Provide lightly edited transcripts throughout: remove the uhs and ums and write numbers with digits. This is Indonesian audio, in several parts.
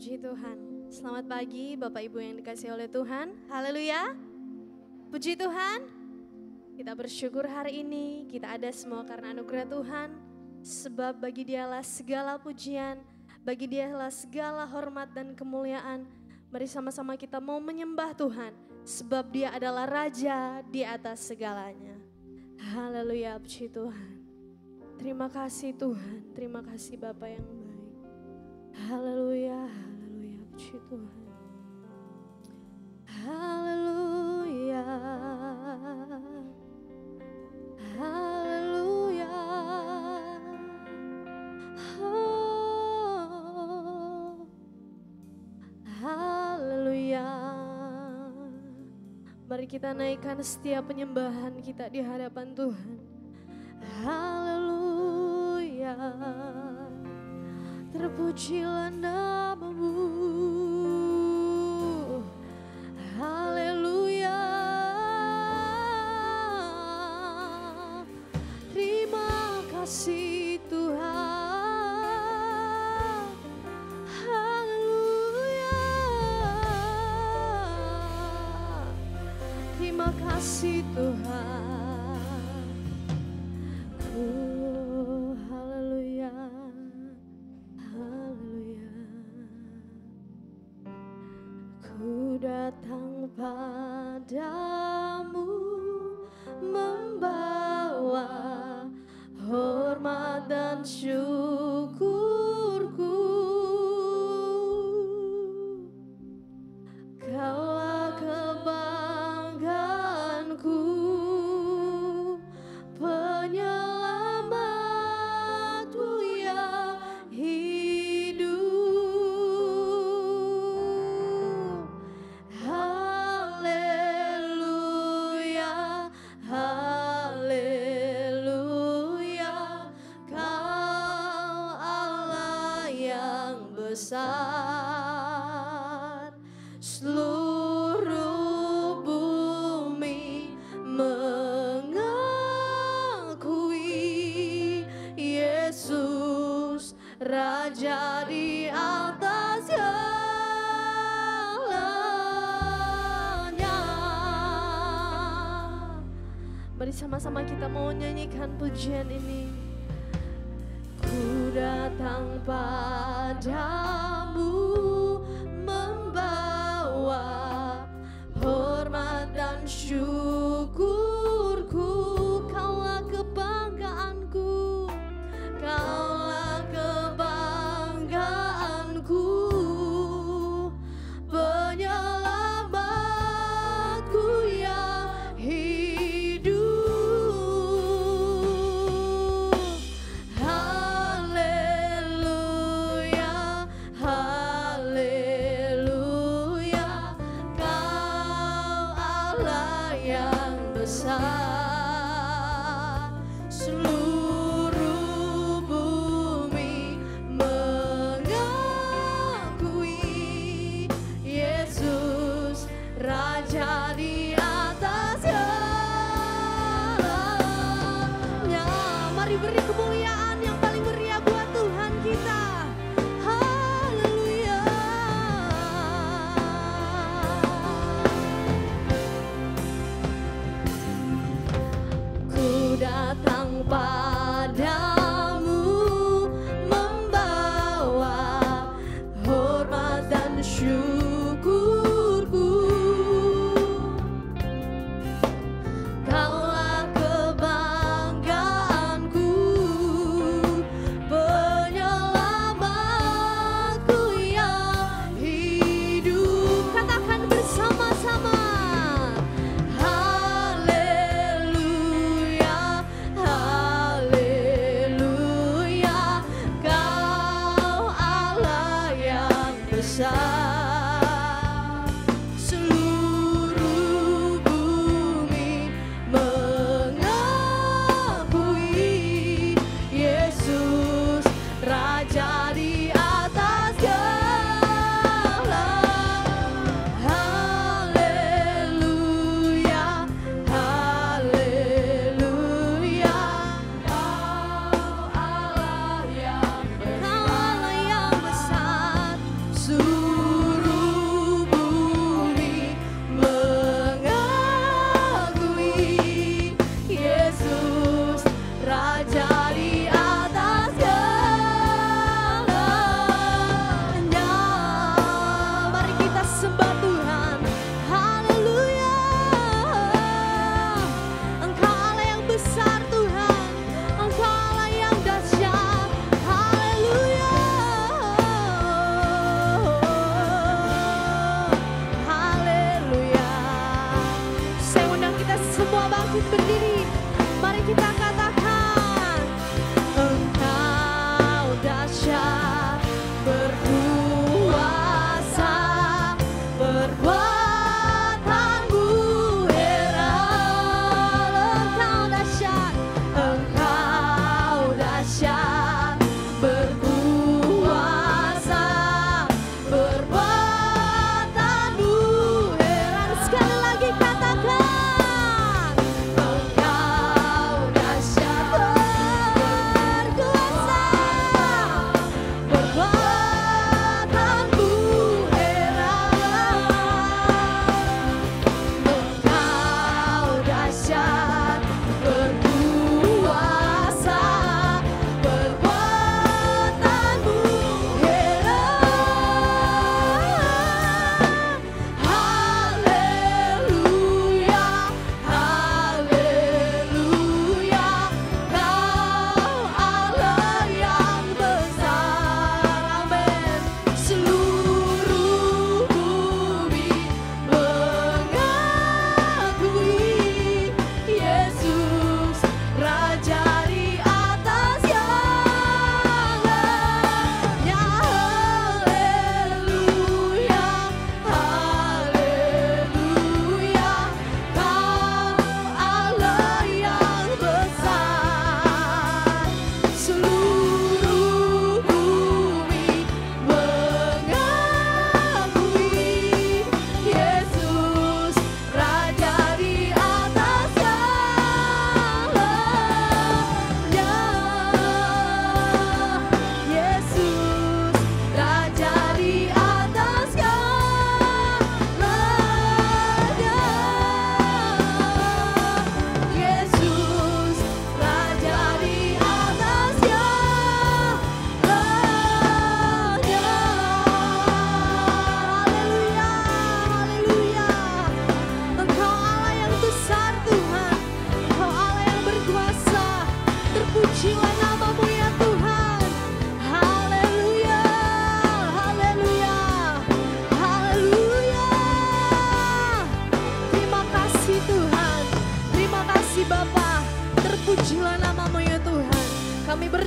Puji Tuhan. Selamat pagi Bapak Ibu yang dikasihi oleh Tuhan. Haleluya. Puji Tuhan. Kita bersyukur hari ini kita ada semua karena anugerah Tuhan. Sebab bagi Dialah segala pujian, bagi Dialah segala hormat dan kemuliaan. Mari sama-sama kita mau menyembah Tuhan. Sebab Dia adalah Raja di atas segalanya. Haleluya, puji Tuhan. Terima kasih Tuhan, terima kasih Bapa yang baik. Haleluya, haleluya, puji Tuhan. Haleluya, haleluya, oh, haleluya. Mari kita naikkan setiap penyembahan kita di hadapan Tuhan. Haleluya. Terpujilah namamu. Haleluya. Terima kasih Tuhan. Haleluya. Terima kasih Tuhan. Haleluya. Haleluya. Ku datang padamu membawa hormat dan syukurku. Kaulah kebanggaanku, penyelamatku yang hidup. Haleluya, haleluya. Kau Allah yang besar. Seluruh bumi mengakui Yesus Raja di atas segalanya. Mari sama-sama kita mau nyanyikan pujian ini. Ku datang padamu membawa hormat dan syukurku. Kaulah kebanggaanku, kaulah kebanggaanku, penyelamatku yang hidup. Haleluya, haleluya. Kau Allah yang besar. Seluruh bumi mengakui Yesus Raja di atas segalanya. Mari beri kemuliaan yang paling meriah buat Tuhan kita. Haleluya. Ku datang padamu membawa hormat dan syukurku.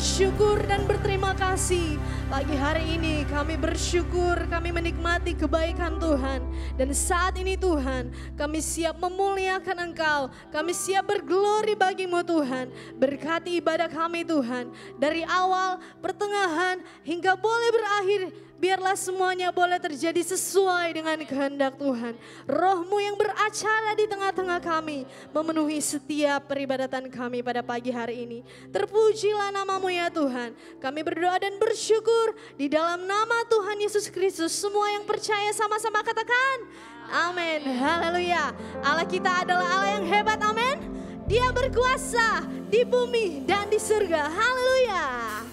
bersyukur dan berterima kasih. Pagi hari ini kami bersyukur, kami menikmati kebaikan Tuhan. Dan saat ini Tuhan, kami siap memuliakan Engkau. Kami siap berglori bagi-Mu Tuhan. Berkati ibadah kami Tuhan. Dari awal, pertengahan, hingga boleh berakhir. Biarlah semuanya boleh terjadi sesuai dengan kehendak Tuhan. Roh-Mu yang beracara di tengah-tengah kami, memenuhi setiap peribadatan kami pada pagi hari ini. Terpujilah nama-Mu ya Tuhan. Kami berdoa dan bersyukur di dalam nama Tuhan Yesus Kristus. Semua yang percaya sama-sama katakan amin. Haleluya. Allah kita adalah Allah yang hebat, amin. Dia berkuasa di bumi dan di surga. Haleluya.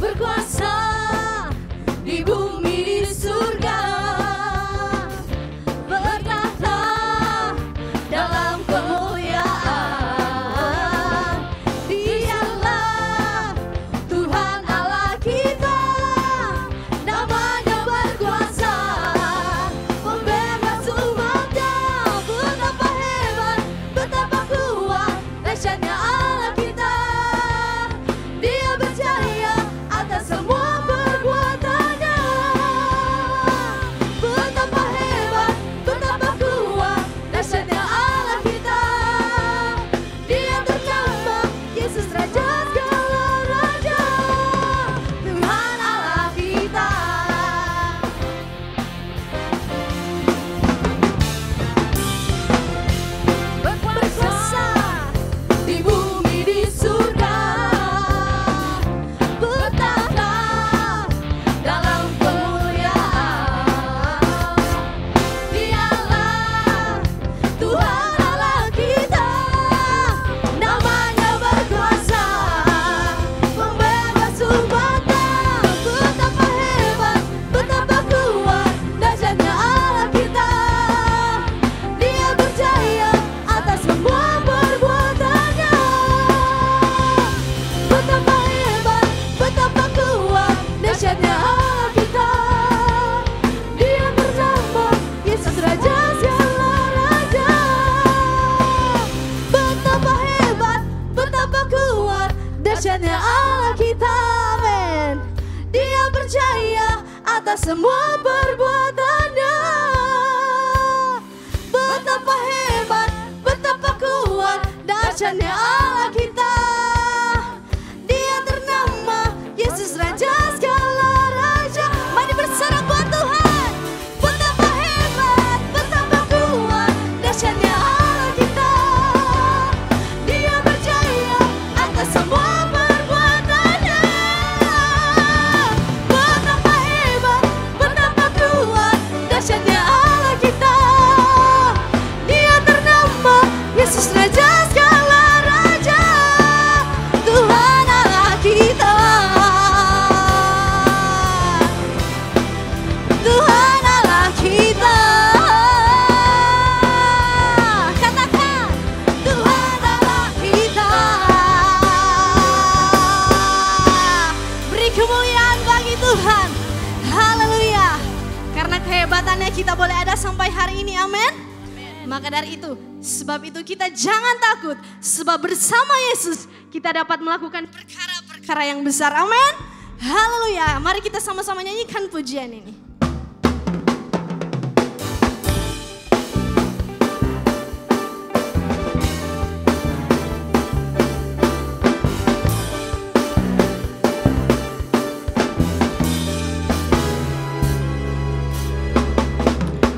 Berkuasa di bumi di surga, bertahta dalam kemuliaan. Dialah Tuhan semua perbuatannya. Betapa hebat, betapa kuat dahsyatnya Allah kita. Dia ternama Yesus Raja segala raja. Mari bersorak buat Tuhan. Betapa hebat, betapa kuat dahsyatnya Allah kita. Dia berjaya atas semua perbuatannya. Betapa hebat, betapa kuat dahsyatnya Allah kita. Dia ternama Yesus Raja segala raja. Tuhan Allah kita. Tuhan Allah kita. Katakan, Tuhan Allah kita. Beri kemuliaan bagi Tuhan. Haleluya. Karena kehebatannya kita boleh ada sampai hari ini, amin. Maka dari itu, sebab itu kita jangan takut. Sebab bersama Yesus kita dapat melakukan perkara-perkara yang besar, amin. Haleluya. Mari kita sama-sama nyanyikan pujian ini.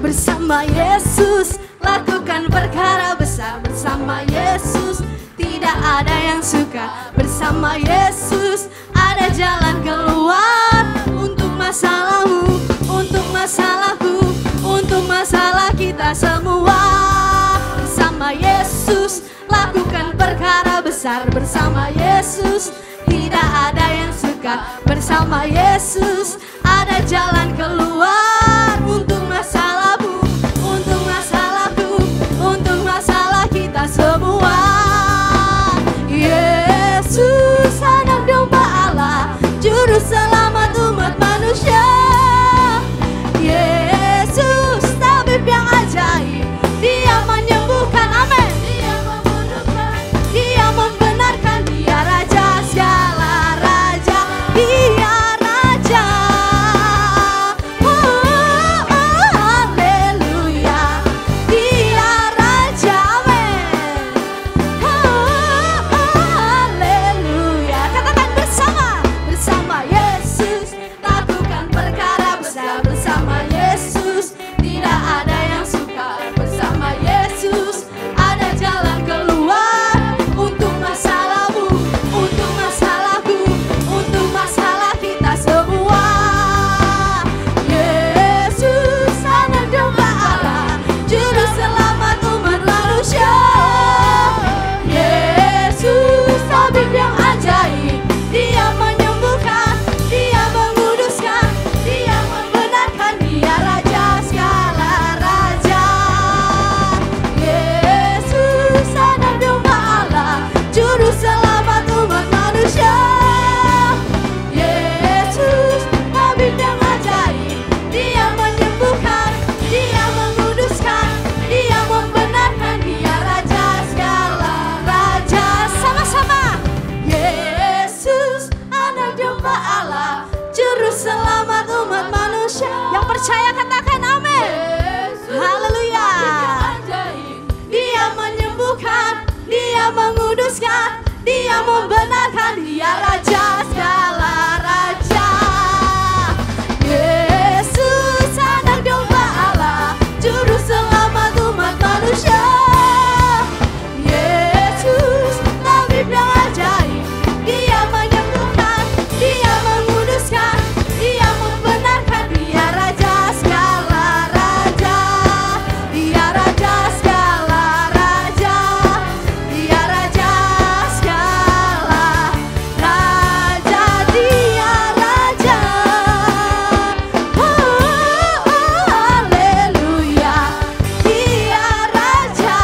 Bersama Yesus lakukan perkara besar. Bersama Yesus tidak ada yang suka. Bersama Yesus ada jalan keluar. Untuk masalahmu, untuk masalahku, untuk masalah kita semua. Bersama Yesus lakukan perkara besar. Bersama Yesus tidak ada yang suka. Bersama Yesus ada jalan keluar. Untuk masalahmu, untuk masalahku, untuk masalah kita semua. Yesus anak domba Allah, juru selamat umat manusia. Yesus tabib yang ajaib, dia menyembuhkan, amin. Dia membenarkan, dia membenarkan, dia raja segala raja, dia raja. Haleluya, dia raja, amin. Haleluya. Katakan bersama, bersama Yesus lakukan perkara besar. Bersama Yesus tidak ada yang suka. Bersama Yesus ada jalan keluar. Untuk masalahmu, untuk masalahku, untuk masalah kita semua. Yesus anak domba Allah, juru selamat umat manusia. Yesus tabib yang ajaib, dia menyembuhkan, dia menguduskan, dia membenarkan, dia raja segala raja. Yesus anak domba Allah, juru selamat umat manusia. Yesus tabib yang ajaib, dia menyembuhkan, dia menguduskan, dia membenarkan, dia raja segala raja. Sama-sama. Yesus anak domba Allah, juru selamat umat manusia. Yang percaya katakan amin. Haleluya. Dia menyembuhkan, dia menguduskan, dia membenarkan, dia raja segala raja. Yesus anak domba Allah, juru selamat umat manusia. Yesus tabib yang ajaib, dia menyembuhkan, dia menguduskan, dia membenarkan, dia raja segala raja. Dia raja segala raja, dia raja segala raja, dia raja. Haleluya, dia raja.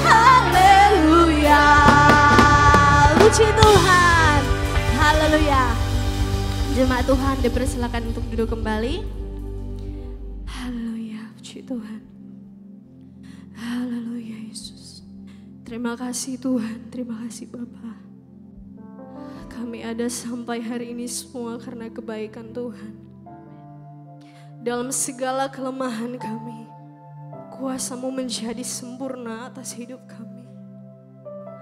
Haleluya, puji Tuhan. Haleluya. Jemaat Tuhan dipersilakan untuk duduk kembali. Haleluya, puji Tuhan. Haleluya Yesus. Terima kasih Tuhan, terima kasih Bapa. Kami ada sampai hari ini semua karena kebaikan Tuhan. Dalam segala kelemahan kami, kuasa-Mu menjadi sempurna atas hidup kami.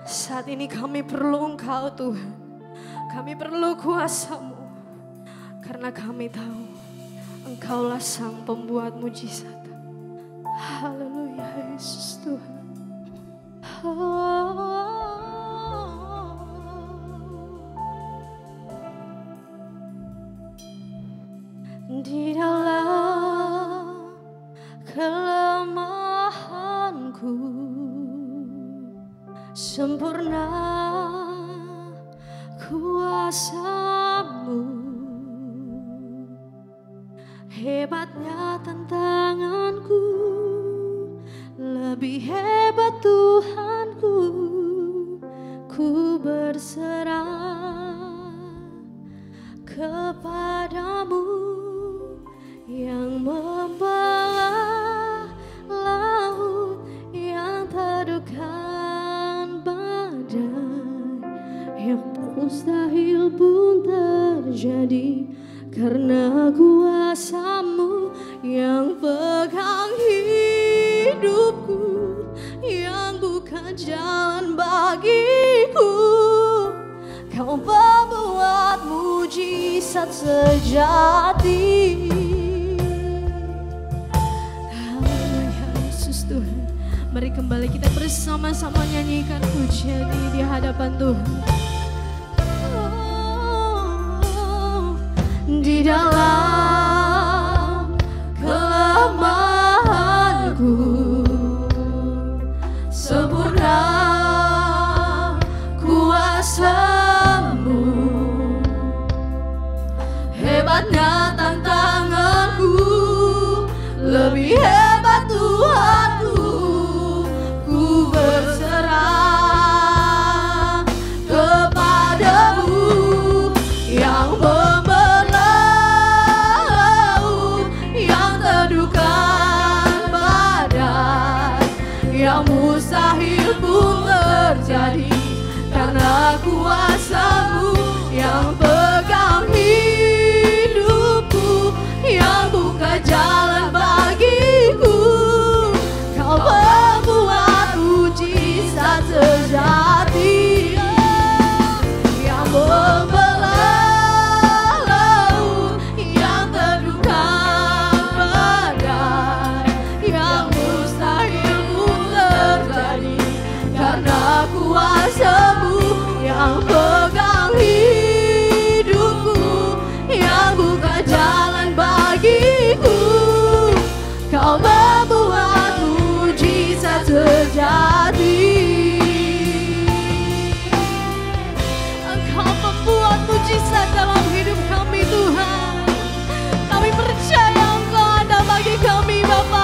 Saat ini kami perlu Engkau Tuhan. Kami perlu kuasa-Mu. Karena kami tahu Engkaulah sang pembuat mujizat. Haleluya Yesus Tuhan. Di dalam kelemahanku sempurna kuasa-Mu, hebatnya tantanganku, lebih hebat Tuhanku. Ku berserah kepadamu yang membelah laut, yang teduhkan badai, yang mustahil pun terjadi karena kuasa-Mu yang pegang hidupku, yang buka jalan bagiku. Kau pembuat mujizat sejati. Haleluya Yesus Tuhan. Mari kembali kita bersama-sama nyanyikan pujian ini di hadapan Tuhan. Di dalam kelemahanku sempurna kuasa-Mu, hebatnya tantanganku, lebih hebat Tuhanku. Ku berserah kepadamu yang mustahil pun terjadi karena kuasa-Mu yang pegang hidupku, yang buka jalan bagiku. Kau pembuat mujizat sejati, yang membelah laut, yang teduhkan badai, yang mustahil karena kuasa-Mu yang pegang hidupku, yang buka jalan bagiku. Kau membuat mujizat sejati. Engkau membuat mujizat dalam hidup kami Tuhan. Kami percaya Engkau ada bagi kami Bapa.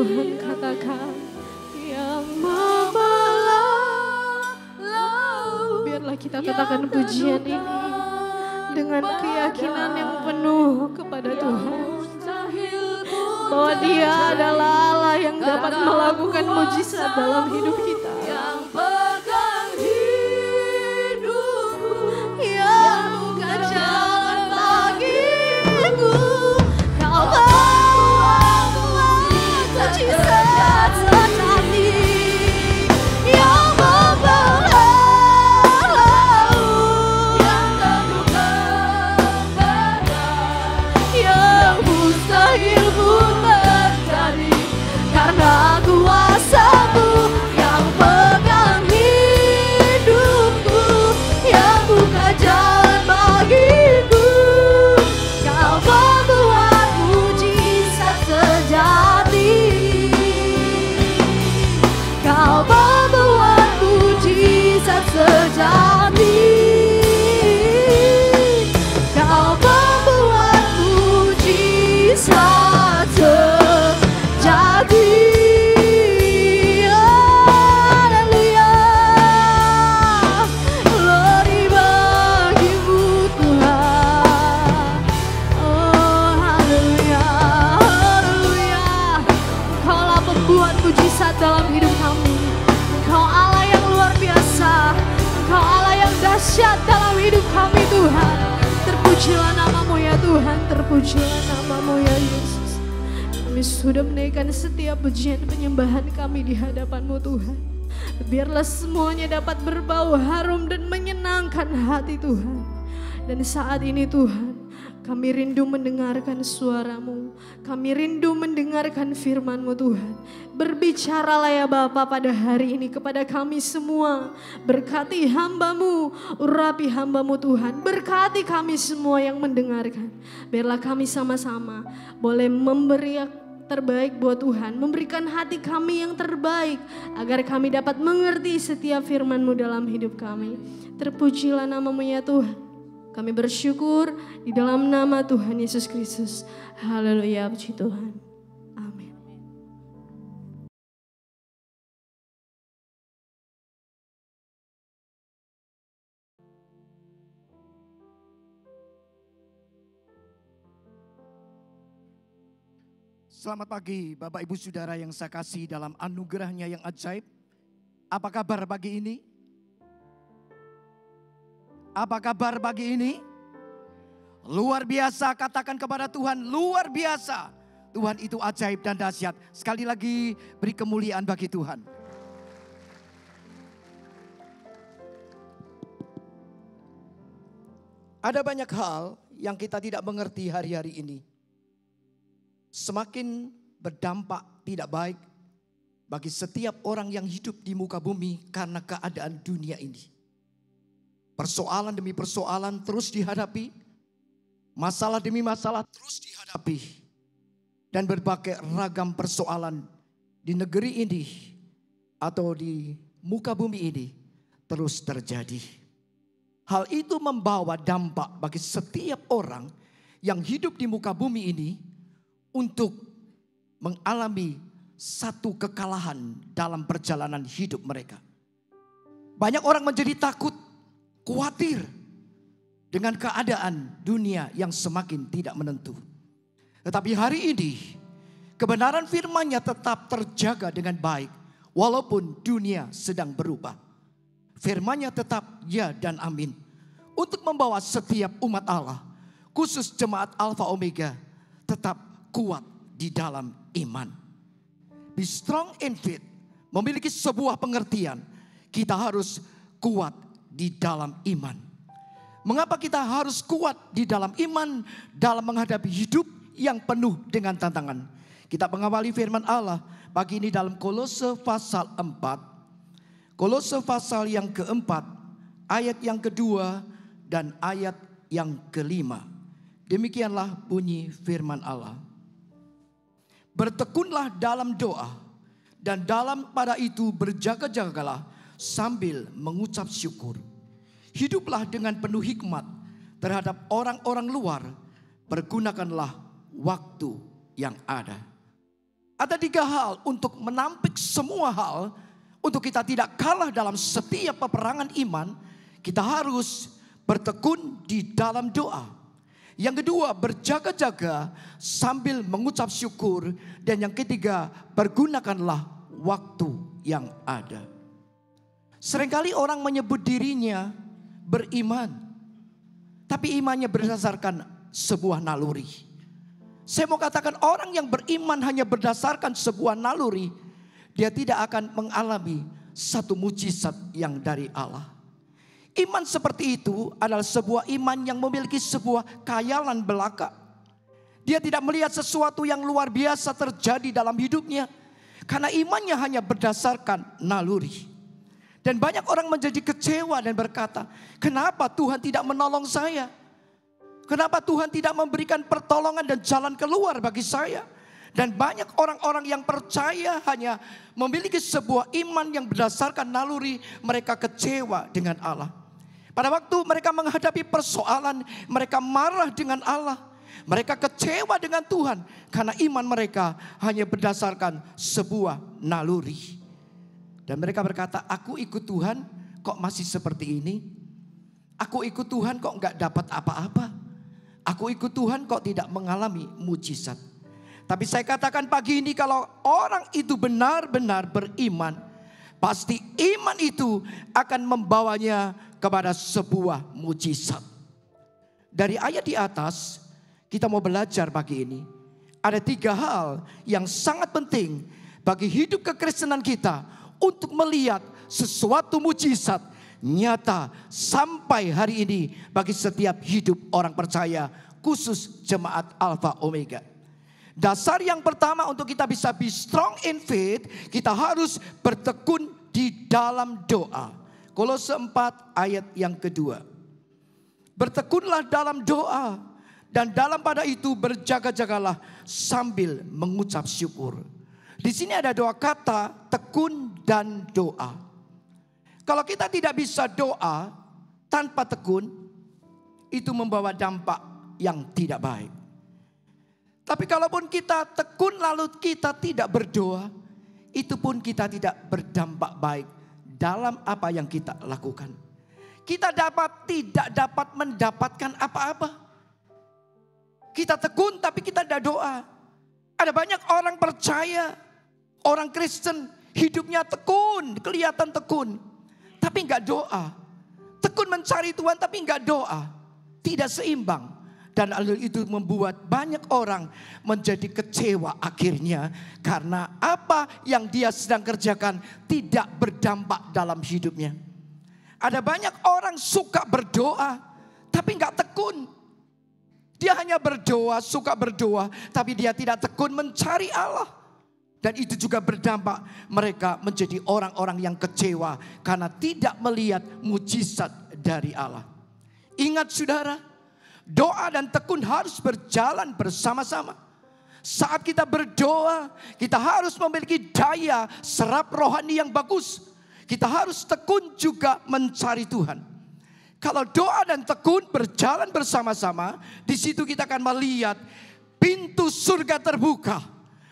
Tuhan katakan, yang membelah laut. Biarlah kita katakan pujian ini dengan keyakinan yang penuh kepada Tuhan, bahwa Dia adalah Allah yang dapat melakukan mujizat dalam hidup kita. Yang pegang hidupku, yang bukan jalan bagiku, Kau bawa mujizat sejati. Yang membelah laut, yang terbuka badai, yang mustahil pun terjadi karena kuasa-Mu. Yang pegang hidupku, yang buka jalan bagiku, Kau membuat mujizat sejati. Kau membuat mujizat sejati. Kau membuat mujizat sejati. Haleluya. Glory bagi-Mu Tuhan. Oh haleluya, haleluya. Engkaulah pembuat mujizat dalam hidup kami. Engkau Allah yang luar biasa. Engkau Allah yang dahsyat dalam hidup kami Tuhan. Terpujilah nama-Mu ya Tuhan, terpujilah nama-Mu ya Yesus. Kami sudah menaikkan setiap pujian penyembahan kami di hadapan-Mu Tuhan. Biarlah semuanya dapat berbau harum dan menyenangkan hati Tuhan. Dan saat ini Tuhan, kami rindu mendengarkan suara-Mu. Kami rindu mendengarkan firman-Mu Tuhan. Berbicaralah ya Bapa pada hari ini kepada kami semua. Berkati hamba-Mu, urapi hamba-Mu Tuhan. Berkati kami semua yang mendengarkan. Biarlah kami sama-sama boleh memberi yang terbaik buat Tuhan. Memberikan hati kami yang terbaik agar kami dapat mengerti setiap firman-Mu dalam hidup kami. Terpujilah nama-Mu ya Tuhan. Kami bersyukur di dalam nama Tuhan Yesus Kristus. Haleluya, puji Tuhan. Amin. Selamat pagi Bapak Ibu Saudara yang saya kasih dalam anugerahnya yang ajaib. Apa kabar pagi ini? Apa kabar pagi ini? Luar biasa, katakan kepada Tuhan, luar biasa. Tuhan itu ajaib dan dahsyat. Sekali lagi beri kemuliaan bagi Tuhan. Ada banyak hal yang kita tidak mengerti hari-hari ini. Semakin berdampak tidak baik bagi setiap orang yang hidup di muka bumi karena keadaan dunia ini. Persoalan demi persoalan terus dihadapi. Masalah demi masalah terus dihadapi. Dan berbagai ragam persoalan di negeri ini atau di muka bumi ini terus terjadi. Hal itu membawa dampak bagi setiap orang yang hidup di muka bumi ini untuk mengalami satu kekalahan dalam perjalanan hidup mereka. Banyak orang menjadi takut, khawatir dengan keadaan dunia yang semakin tidak menentu. Tetapi hari ini kebenaran firman-Nya tetap terjaga dengan baik walaupun dunia sedang berubah. Firman-Nya tetap ya dan amin untuk membawa setiap umat Allah, khusus jemaat Alfa Omega, tetap kuat di dalam iman. Be strong in faith, memiliki sebuah pengertian, kita harus kuat di dalam iman. Mengapa kita harus kuat di dalam iman dalam menghadapi hidup yang penuh dengan tantangan? Kita mengawali firman Allah pagi ini dalam Kolose pasal 4. Kolose pasal yang keempat, ayat yang kedua dan ayat yang kelima. Demikianlah bunyi firman Allah. Bertekunlah dalam doa dan dalam pada itu berjaga-jagalah sambil mengucap syukur. Hiduplah dengan penuh hikmat terhadap orang-orang luar. Pergunakanlah waktu yang ada. Ada 3 hal untuk menampik semua hal. Untuk kita tidak kalah dalam setiap peperangan iman, kita harus bertekun di dalam doa. Yang kedua, berjaga-jaga sambil mengucap syukur. Dan yang ketiga, pergunakanlah waktu yang ada. Seringkali orang menyebut dirinya beriman, tapi imannya berdasarkan sebuah naluri. Saya mau katakan, orang yang beriman hanya berdasarkan sebuah naluri, dia tidak akan mengalami satu mujizat yang dari Allah. Iman seperti itu adalah sebuah iman yang memiliki sebuah khayalan belaka. Dia tidak melihat sesuatu yang luar biasa terjadi dalam hidupnya, karena imannya hanya berdasarkan naluri. Dan banyak orang menjadi kecewa dan berkata, kenapa Tuhan tidak menolong saya? Kenapa Tuhan tidak memberikan pertolongan dan jalan keluar bagi saya? Dan banyak orang-orang yang percaya hanya memiliki sebuah iman yang berdasarkan naluri, mereka kecewa dengan Allah. Pada waktu mereka menghadapi persoalan, mereka marah dengan Allah. Mereka kecewa dengan Tuhan karena iman mereka hanya berdasarkan sebuah naluri. Dan mereka berkata, aku ikut Tuhan kok masih seperti ini? Aku ikut Tuhan kok gak dapat apa-apa? Aku ikut Tuhan kok tidak mengalami mujizat? Tapi saya katakan pagi ini, kalau orang itu benar-benar beriman, pasti iman itu akan membawanya kepada sebuah mujizat. Dari ayat di atas, kita mau belajar pagi ini. Ada 3 hal yang sangat penting bagi hidup kekristenan kita untuk melihat sesuatu mujizat nyata sampai hari ini bagi setiap hidup orang percaya, khusus jemaat Alpha Omega. Dasar yang pertama untuk kita bisa be strong in faith, kita harus bertekun di dalam doa. Kolose 4 ayat yang kedua. Bertekunlah dalam doa, dan dalam pada itu berjaga-jagalah sambil mengucap syukur. Di sini ada 2 kata, tekun dan doa. Kalau kita tidak bisa doa tanpa tekun, itu membawa dampak yang tidak baik. Tapi kalaupun kita tekun lalu kita tidak berdoa, itu pun kita tidak berdampak baik dalam apa yang kita lakukan. Kita tidak dapat mendapatkan apa-apa. Kita tekun tapi kita tidak doa. Ada banyak orang percaya, orang Kristen hidupnya tekun, kelihatan tekun, tapi enggak doa. Tekun mencari Tuhan tapi enggak doa. Tidak seimbang. Dan hal itu membuat banyak orang menjadi kecewa akhirnya, karena apa yang dia sedang kerjakan tidak berdampak dalam hidupnya. Ada banyak orang suka berdoa tapi enggak tekun. Dia hanya berdoa, suka berdoa, tapi dia tidak tekun mencari Allah. Dan itu juga berdampak mereka menjadi orang-orang yang kecewa karena tidak melihat mujizat dari Allah. Ingat saudara, doa dan tekun harus berjalan bersama-sama. Saat kita berdoa, kita harus memiliki daya serap rohani yang bagus. Kita harus tekun juga mencari Tuhan. Kalau doa dan tekun berjalan bersama-sama, di situ kita akan melihat pintu surga terbuka.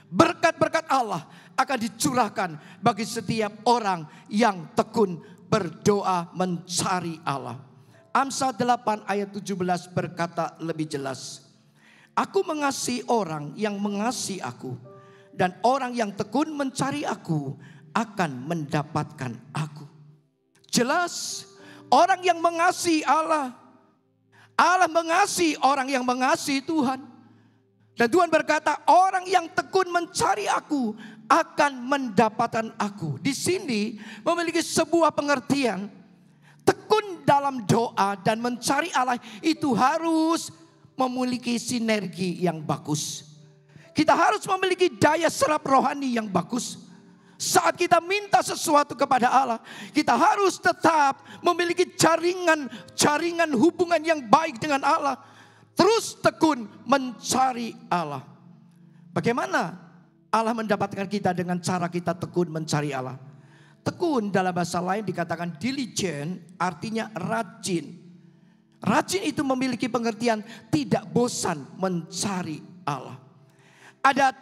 Berkat-berkat Allah akan dicurahkan bagi setiap orang yang tekun berdoa mencari Allah. Amsal 8 ayat 17 berkata lebih jelas. Aku mengasihi orang yang mengasihi aku, dan orang yang tekun mencari aku akan mendapatkan aku. Jelas, orang yang mengasihi Allah, Allah mengasihi orang yang mengasihi Tuhan. Dan Tuhan berkata, orang yang tekun mencari aku akan mendapatkan aku. Di sini memiliki sebuah pengertian. Tekun dalam doa dan mencari Allah itu harus memiliki sinergi yang bagus. Kita harus memiliki daya serap rohani yang bagus. Saat kita minta sesuatu kepada Allah, kita harus tetap memiliki jaringan hubungan yang baik dengan Allah. Terus tekun mencari Allah. Bagaimana Allah mendapatkan kita dengan cara kita tekun mencari Allah? Tekun dalam bahasa lain dikatakan diligent, artinya rajin. Rajin itu memiliki pengertian tidak bosan mencari Allah. Ada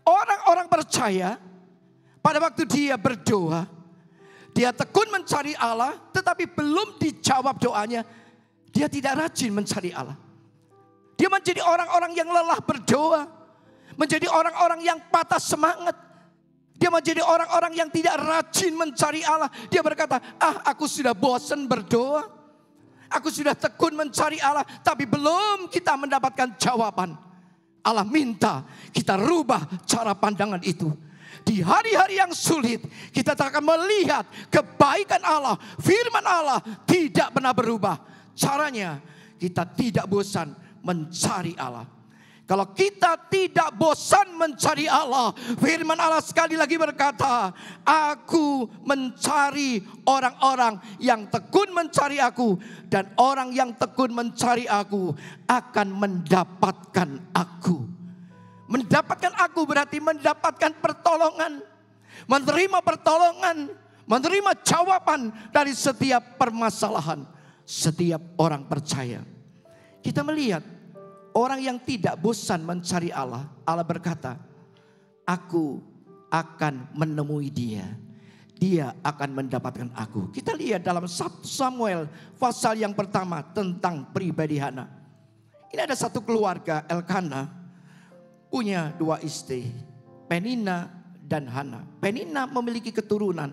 orang-orang percaya pada waktu dia berdoa, dia tekun mencari Allah, tetapi belum dijawab doanya, dia tidak rajin mencari Allah. Dia menjadi orang-orang yang lelah berdoa, menjadi orang-orang yang patah semangat. Dia menjadi orang-orang yang tidak rajin mencari Allah. Dia berkata, aku sudah bosan berdoa. Aku sudah tekun mencari Allah, tapi belum kita mendapatkan jawaban. Allah minta kita rubah cara pandangan itu. Di hari-hari yang sulit, kita akan melihat kebaikan Allah, firman Allah tidak pernah berubah. Caranya, kita tidak bosan mencari Allah. Kalau kita tidak bosan mencari Allah, firman Allah sekali lagi berkata, aku mencari orang-orang yang tekun mencari aku, dan orang yang tekun mencari aku akan mendapatkan aku. Mendapatkan aku berarti mendapatkan pertolongan, menerima pertolongan, menerima jawaban dari setiap permasalahan. Setiap orang percaya. Kita melihat orang yang tidak bosan mencari Allah, Allah berkata, aku akan menemui dia. Dia akan mendapatkan aku. Kita lihat dalam 1 Samuel pasal yang pertama tentang pribadi Hana. Ini ada satu keluarga, Elkana, punya 2 istri, Penina dan Hana. Penina memiliki keturunan,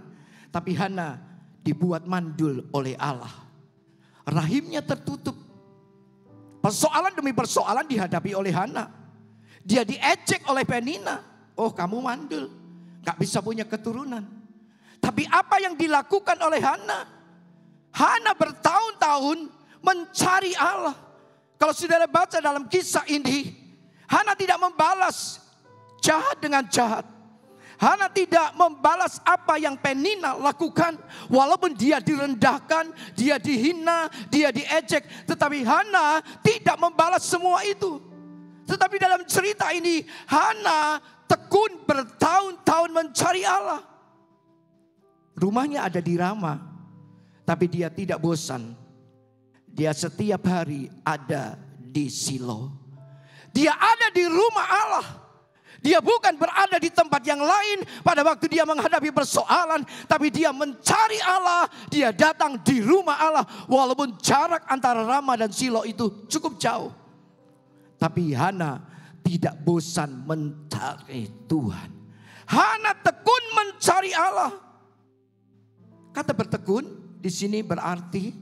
tapi Hana dibuat mandul oleh Allah. Rahimnya tertutup. Persoalan demi persoalan dihadapi oleh Hana. Dia diejek oleh Penina. Oh, kamu mandul, gak bisa punya keturunan. Tapi apa yang dilakukan oleh Hana? Hana bertahun-tahun mencari Allah. Kalau saudara baca dalam kisah ini, Hana tidak membalas jahat dengan jahat. Hana tidak membalas apa yang Penina lakukan. Walaupun dia direndahkan, dia dihina, dia diejek. Tetapi Hana tidak membalas semua itu. Tetapi dalam cerita ini, Hana tekun bertahun-tahun mencari Allah. Rumahnya ada di Rama, tapi dia tidak bosan. Dia setiap hari ada di Silo. Dia ada di rumah Allah. Dia bukan berada di tempat yang lain pada waktu dia menghadapi persoalan. Tapi dia mencari Allah. Dia datang di rumah Allah. Walaupun jarak antara Rama dan Silo itu cukup jauh. Tapi Hana tidak bosan mencari Tuhan. Hana tekun mencari Allah. Kata bertekun di sini berarti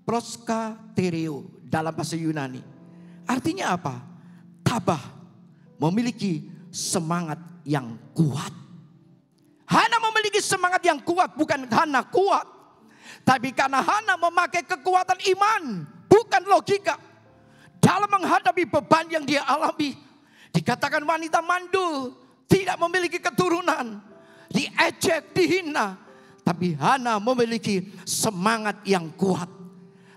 proskatereo dalam bahasa Yunani. Artinya apa? Tabah, memiliki semangat yang kuat. Hana memiliki semangat yang kuat, bukan Hana kuat, tapi karena Hana memakai kekuatan iman, bukan logika. Dalam menghadapi beban yang dia alami, dikatakan wanita mandul, tidak memiliki keturunan, diejek, dihina, tapi Hana memiliki semangat yang kuat.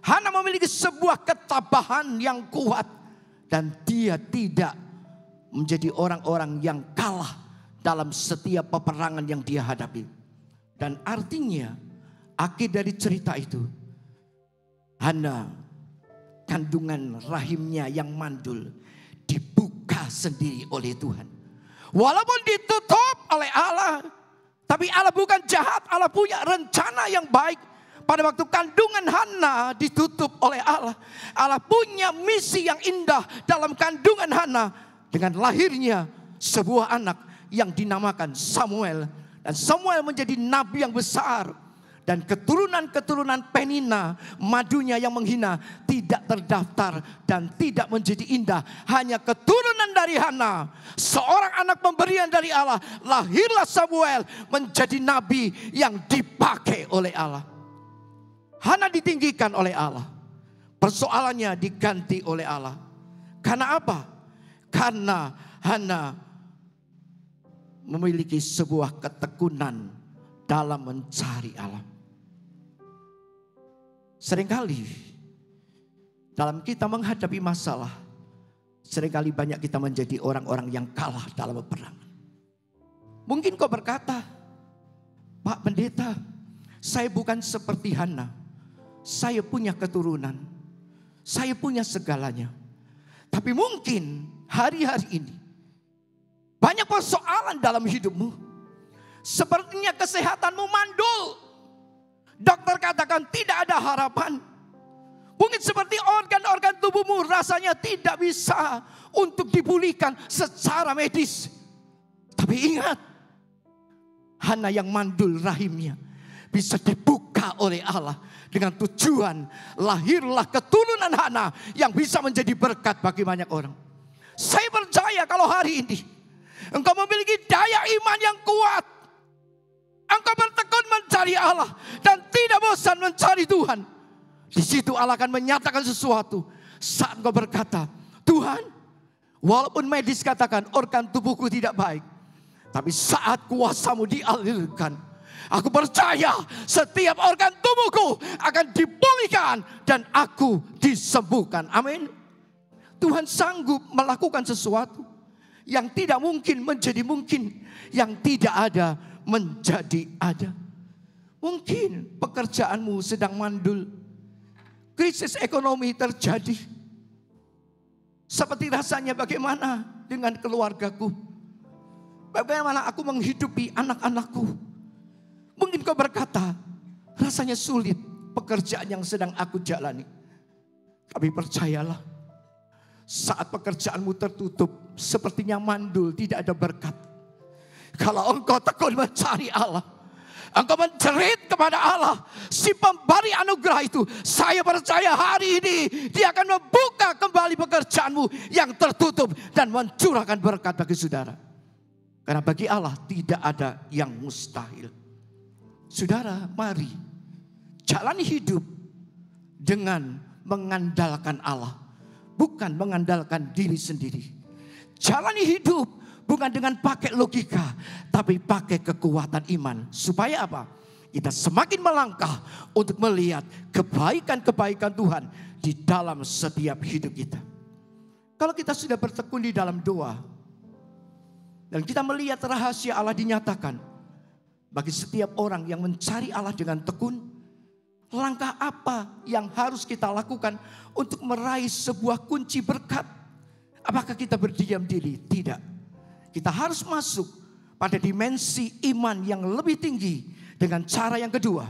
Hana memiliki sebuah ketabahan yang kuat, dan dia tidak menjadi orang-orang yang kalah dalam setiap peperangan yang dia hadapi. Dan artinya akhir dari cerita itu, Hana kandungan rahimnya yang mandul dibuka sendiri oleh Tuhan. Walaupun ditutup oleh Allah, tapi Allah bukan jahat, Allah punya rencana yang baik. Pada waktu kandungan Hana ditutup oleh Allah, Allah punya misi yang indah dalam kandungan Hana. Dengan lahirnya sebuah anak yang dinamakan Samuel. Dan Samuel menjadi nabi yang besar. Dan keturunan-keturunan Penina, madunya yang menghina, tidak terdaftar dan tidak menjadi indah. Hanya keturunan dari Hana, seorang anak pemberian dari Allah. Lahirlah Samuel menjadi nabi yang dipakai oleh Allah. Hana ditinggikan oleh Allah. Persoalannya diganti oleh Allah. Karena apa? Karena Hana memiliki sebuah ketekunan dalam mencari Allah. Seringkali dalam kita menghadapi masalah, seringkali banyak kita menjadi orang-orang yang kalah dalam peperangan. Mungkin kau berkata, Pak Pendeta, saya bukan seperti Hana. Saya punya keturunan, saya punya segalanya. Tapi mungkin hari-hari ini Banyak persoalan dalam hidupmu. Sepertinya kesehatanmu mandul. Dokter katakan tidak ada harapan. Mungkin seperti organ-organ tubuhmu rasanya tidak bisa untuk dipulihkan secara medis. Tapi ingat, Hana yang mandul rahimnya bisa dibuka oleh Allah dengan tujuan lahirlah keturunan Hana yang bisa menjadi berkat bagi banyak orang. Saya percaya kalau hari ini engkau memiliki daya iman yang kuat, engkau bertekun mencari Allah dan tidak bosan mencari Tuhan, di situ Allah akan menyatakan sesuatu. Saat engkau berkata, Tuhan, walaupun medis katakan organ tubuhku tidak baik, tapi saat kuasa-Mu dialirkan, aku percaya setiap organ tubuhku akan dipulihkan dan aku disembuhkan. Amin. Tuhan sanggup melakukan sesuatu yang tidak mungkin menjadi mungkin, yang tidak ada menjadi ada. Mungkin pekerjaanmu sedang mandul, krisis ekonomi terjadi. Seperti rasanya bagaimana dengan keluargaku, bagaimana aku menghidupi anak-anakku. Mungkin kau berkata, rasanya sulit pekerjaan yang sedang aku jalani. Tapi percayalah, saat pekerjaanmu tertutup, sepertinya mandul, tidak ada berkat. Kalau engkau tekun mencari Allah, engkau menjerit kepada Allah, si pemberi anugerah itu, saya percaya hari ini Dia akan membuka kembali pekerjaanmu yang tertutup dan mencurahkan berkat bagi saudara. Karena bagi Allah tidak ada yang mustahil. Saudara, mari jalani hidup dengan mengandalkan Allah, bukan mengandalkan diri sendiri. Jalani hidup bukan dengan pakai logika, tapi pakai kekuatan iman. Supaya apa? Kita semakin melangkah untuk melihat kebaikan-kebaikan Tuhan di dalam setiap hidup kita. Kalau kita sudah bertekun di dalam doa, dan kita melihat rahasia Allah dinyatakan, bagi setiap orang yang mencari Allah dengan tekun, langkah apa yang harus kita lakukan untuk meraih sebuah kunci berkat? Apakah kita berdiam diri? Tidak. Kita harus masuk pada dimensi iman yang lebih tinggi dengan cara yang kedua.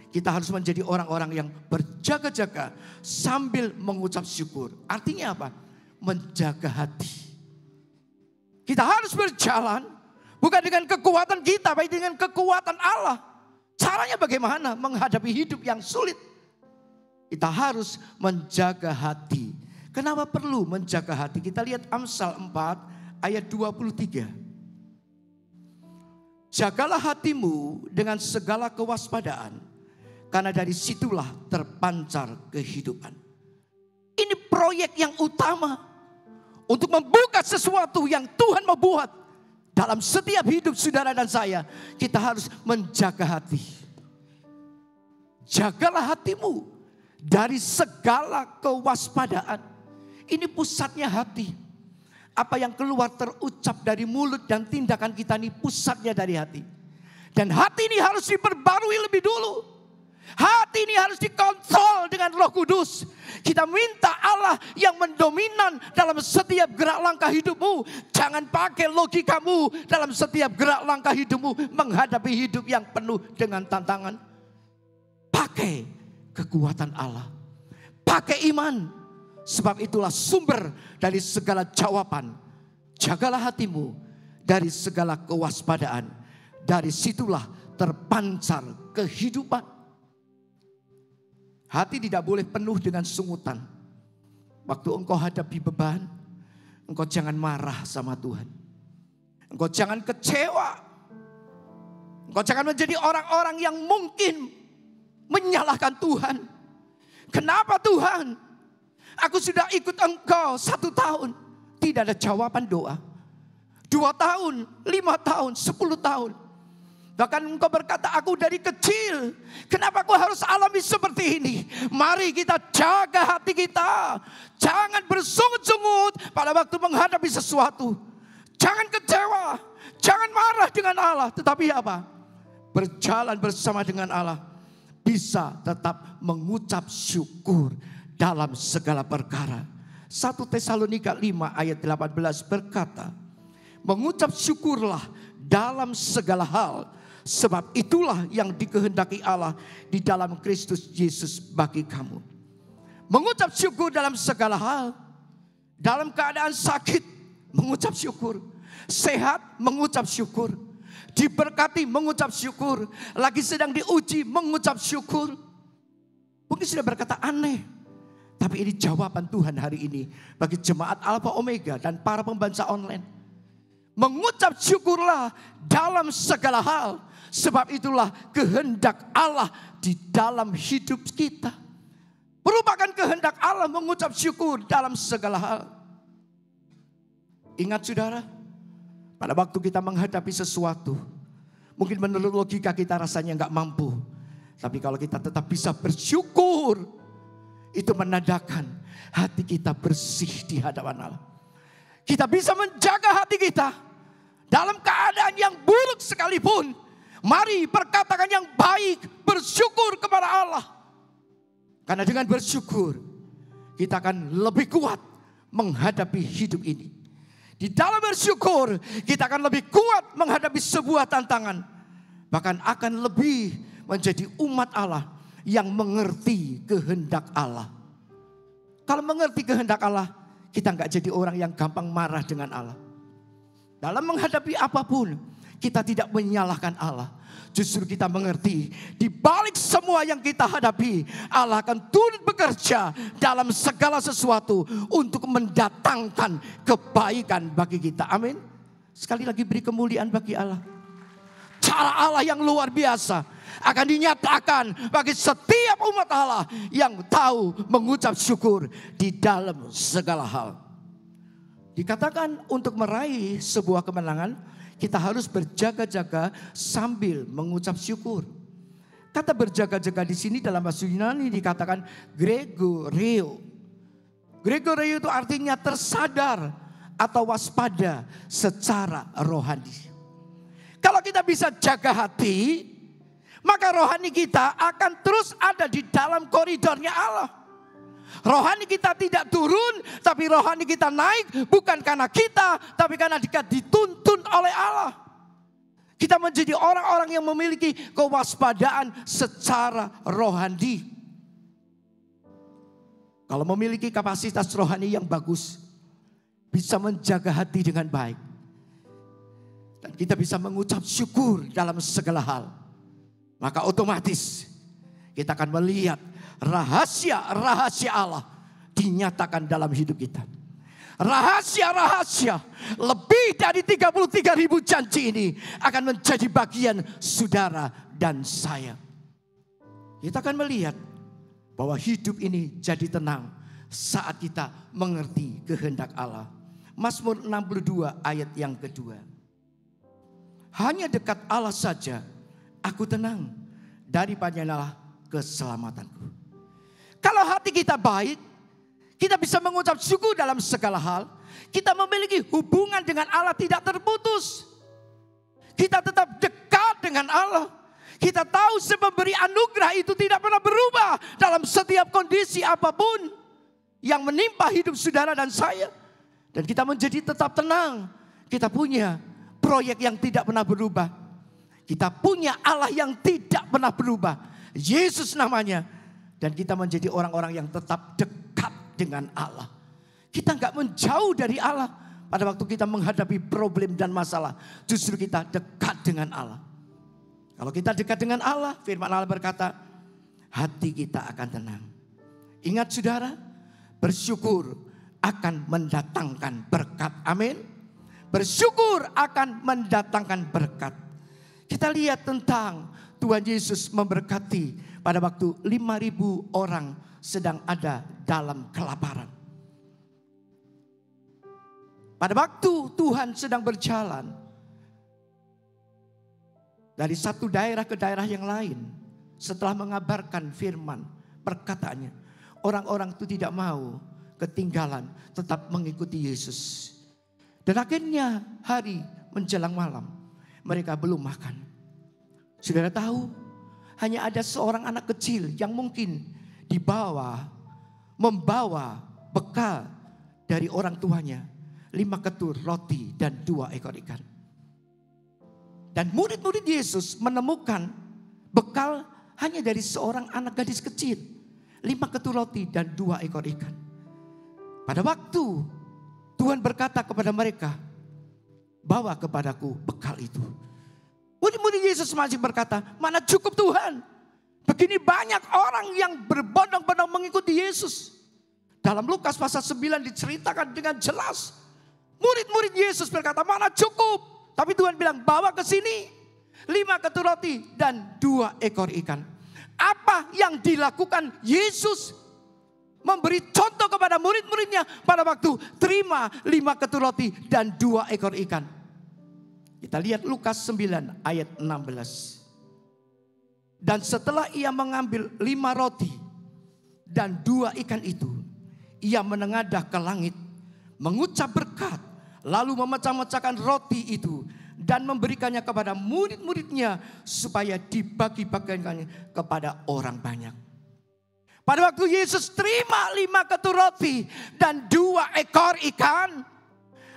Kita harus menjadi orang-orang yang berjaga-jaga sambil mengucap syukur. Artinya apa? Menjaga hati. Kita harus berjalan bukan dengan kekuatan kita, tapi dengan kekuatan Allah. Caranya bagaimana menghadapi hidup yang sulit? Kita harus menjaga hati. Kenapa perlu menjaga hati? Kita lihat Amsal 4 ayat 23. Jagalah hatimu dengan segala kewaspadaan, karena dari situlah terpancar kehidupan. Ini proyek yang utama untuk membuka sesuatu yang Tuhan mau buat dalam setiap hidup saudara dan saya. Kita harus menjaga hati. Jagalah hatimu dari segala kewaspadaan. Ini pusatnya hati. Apa yang keluar terucap dari mulut dan tindakan kita ini pusatnya dari hati. Dan hati ini harus diperbarui lebih dulu. Hati ini harus dikontrol dengan Roh Kudus. Kita minta Allah yang mendominan dalam setiap gerak langkah hidupmu. Jangan pakai logikamu dalam setiap gerak langkah hidupmu menghadapi hidup yang penuh dengan tantangan. Pakai kekuatan Allah. Pakai iman. Sebab itulah sumber dari segala jawaban. Jagalah hatimu dari segala kewaspadaan. Dari situlah terpancar kehidupan. Hati tidak boleh penuh dengan sungutan. Waktu engkau hadapi beban, engkau jangan marah sama Tuhan. Engkau jangan kecewa. Engkau jangan menjadi orang-orang yang mungkin menyalahkan Tuhan. Kenapa Tuhan? Aku sudah ikut engkau 1 tahun. Tidak ada jawaban doa. 2 tahun, 5 tahun, 10 tahun. Bahkan engkau berkata, aku dari kecil, kenapa aku harus alami seperti ini? Mari kita jaga hati kita. Jangan bersungut-sungut pada waktu menghadapi sesuatu. Jangan kecewa, jangan marah dengan Allah. Tetapi apa? Berjalan bersama dengan Allah. Bisa tetap mengucap syukur dalam segala perkara. 1 Tesalonika 5 ayat 18 berkata, Mengucap syukurlah dalam segala hal, sebab itulah yang dikehendaki Allah di dalam Kristus Yesus bagi kamu. Mengucap syukur dalam segala hal. Dalam keadaan sakit, mengucap syukur. Sehat, mengucap syukur. Diberkati, mengucap syukur. Lagi sedang diuji, mengucap syukur. Mungkin sudah berkata aneh, tapi ini jawaban Tuhan hari ini bagi jemaat Alpha Omega dan para pembaca online. Mengucap syukurlah dalam segala hal, sebab itulah kehendak Allah di dalam hidup kita. Merupakan kehendak Allah mengucap syukur dalam segala hal. Ingat saudara, pada waktu kita menghadapi sesuatu, mungkin menurut logika kita rasanya nggak mampu. Tapi kalau kita tetap bisa bersyukur, itu menandakan hati kita bersih di hadapan Allah. Kita bisa menjaga hati kita dalam keadaan yang buruk sekalipun. Mari perkatakan yang baik, bersyukur kepada Allah. Karena dengan bersyukur, kita akan lebih kuat menghadapi hidup ini. Di dalam bersyukur, kita akan lebih kuat menghadapi sebuah tantangan. Bahkan akan lebih menjadi umat Allah yang mengerti kehendak Allah. Kalau mengerti kehendak Allah, kita nggak jadi orang yang gampang marah dengan Allah. Dalam menghadapi apapun, kita tidak menyalahkan Allah. Justru kita mengerti, di balik semua yang kita hadapi, Allah akan turut bekerja dalam segala sesuatu untuk mendatangkan kebaikan bagi kita. Amin. Sekali lagi beri kemuliaan bagi Allah. Cara Allah yang luar biasa akan dinyatakan bagi setiap umat Allah yang tahu mengucap syukur di dalam segala hal. Dikatakan untuk meraih sebuah kemenangan, kita harus berjaga-jaga sambil mengucap syukur. Kata berjaga-jaga di sini dalam bahasa Yunani dikatakan gregoreo. Gregoreo itu artinya tersadar atau waspada secara rohani. Kalau kita bisa jaga hati, maka rohani kita akan terus ada di dalam koridornya Allah. Rohani kita tidak turun, tapi rohani kita naik bukan karena kita, tapi karena kita dituntun oleh Allah. Kita menjadi orang-orang yang memiliki kewaspadaan secara rohani. Kalau memiliki kapasitas rohani yang bagus, bisa menjaga hati dengan baik. Dan kita bisa mengucap syukur dalam segala hal. Maka otomatis kita akan melihat rahasia-rahasia Allah dinyatakan dalam hidup kita. Rahasia-rahasia lebih dari 33.000 janji ini akan menjadi bagian saudara dan saya. Kita akan melihat bahwa hidup ini jadi tenang saat kita mengerti kehendak Allah. Mazmur 62 ayat yang kedua. Hanya dekat Allah saja aku tenang, daripadanya keselamatanku. Kalau hati kita baik, kita bisa mengucap syukur dalam segala hal. Kita memiliki hubungan dengan Allah tidak terputus. Kita tetap dekat dengan Allah. Kita tahu pemberi anugerah itu tidak pernah berubah dalam setiap kondisi apapun yang menimpa hidup saudara dan saya. Dan kita menjadi tetap tenang. Kita punya proyek yang tidak pernah berubah. Kita punya Allah yang tidak pernah berubah. Yesus namanya. Dan kita menjadi orang-orang yang tetap dekat dengan Allah. Kita nggak menjauh dari Allah. Pada waktu kita menghadapi problem dan masalah, justru kita dekat dengan Allah. Kalau kita dekat dengan Allah, firman Allah berkata, hati kita akan tenang. Ingat saudara, bersyukur akan mendatangkan berkat. Amin. Bersyukur akan mendatangkan berkat. Kita lihat tentang Tuhan Yesus memberkati pada waktu 5.000 orang sedang ada dalam kelaparan. Pada waktu Tuhan sedang berjalan dari satu daerah ke daerah yang lain, setelah mengabarkan firman perkataannya, orang-orang itu tidak mau ketinggalan, tetap mengikuti Yesus. Dan akhirnya hari menjelang malam, mereka belum makan. Saudara tahu, hanya ada seorang anak kecil yang mungkin membawa bekal dari orang tuanya. 5 ketur roti dan 2 ekor ikan. Dan murid-murid Yesus menemukan bekal hanya dari seorang anak gadis kecil. 5 ketur roti dan 2 ekor ikan. Pada waktu Tuhan berkata kepada mereka, bawa kepadaku bekal itu. Murid-murid Yesus masih berkata, mana cukup Tuhan. Begini banyak orang yang berbondong-bondong mengikuti Yesus. Dalam Lukas pasal 9 diceritakan dengan jelas. Murid-murid Yesus berkata, mana cukup. Tapi Tuhan bilang, bawa ke sini 5 ketur roti dan 2 ekor ikan. Apa yang dilakukan Yesus? Memberi contoh kepada murid-muridnya pada waktu terima 5 ketur roti dan 2 ekor ikan. Kita lihat Lukas 9 ayat 16. Dan setelah ia mengambil 5 roti dan 2 ikan itu, ia menengadah ke langit, mengucap berkat, lalu memecah-mecahkan roti itu dan memberikannya kepada murid-muridnya supaya dibagi-bagikannya kepada orang banyak. Pada waktu Yesus terima 5 ketur roti dan 2 ekor ikan,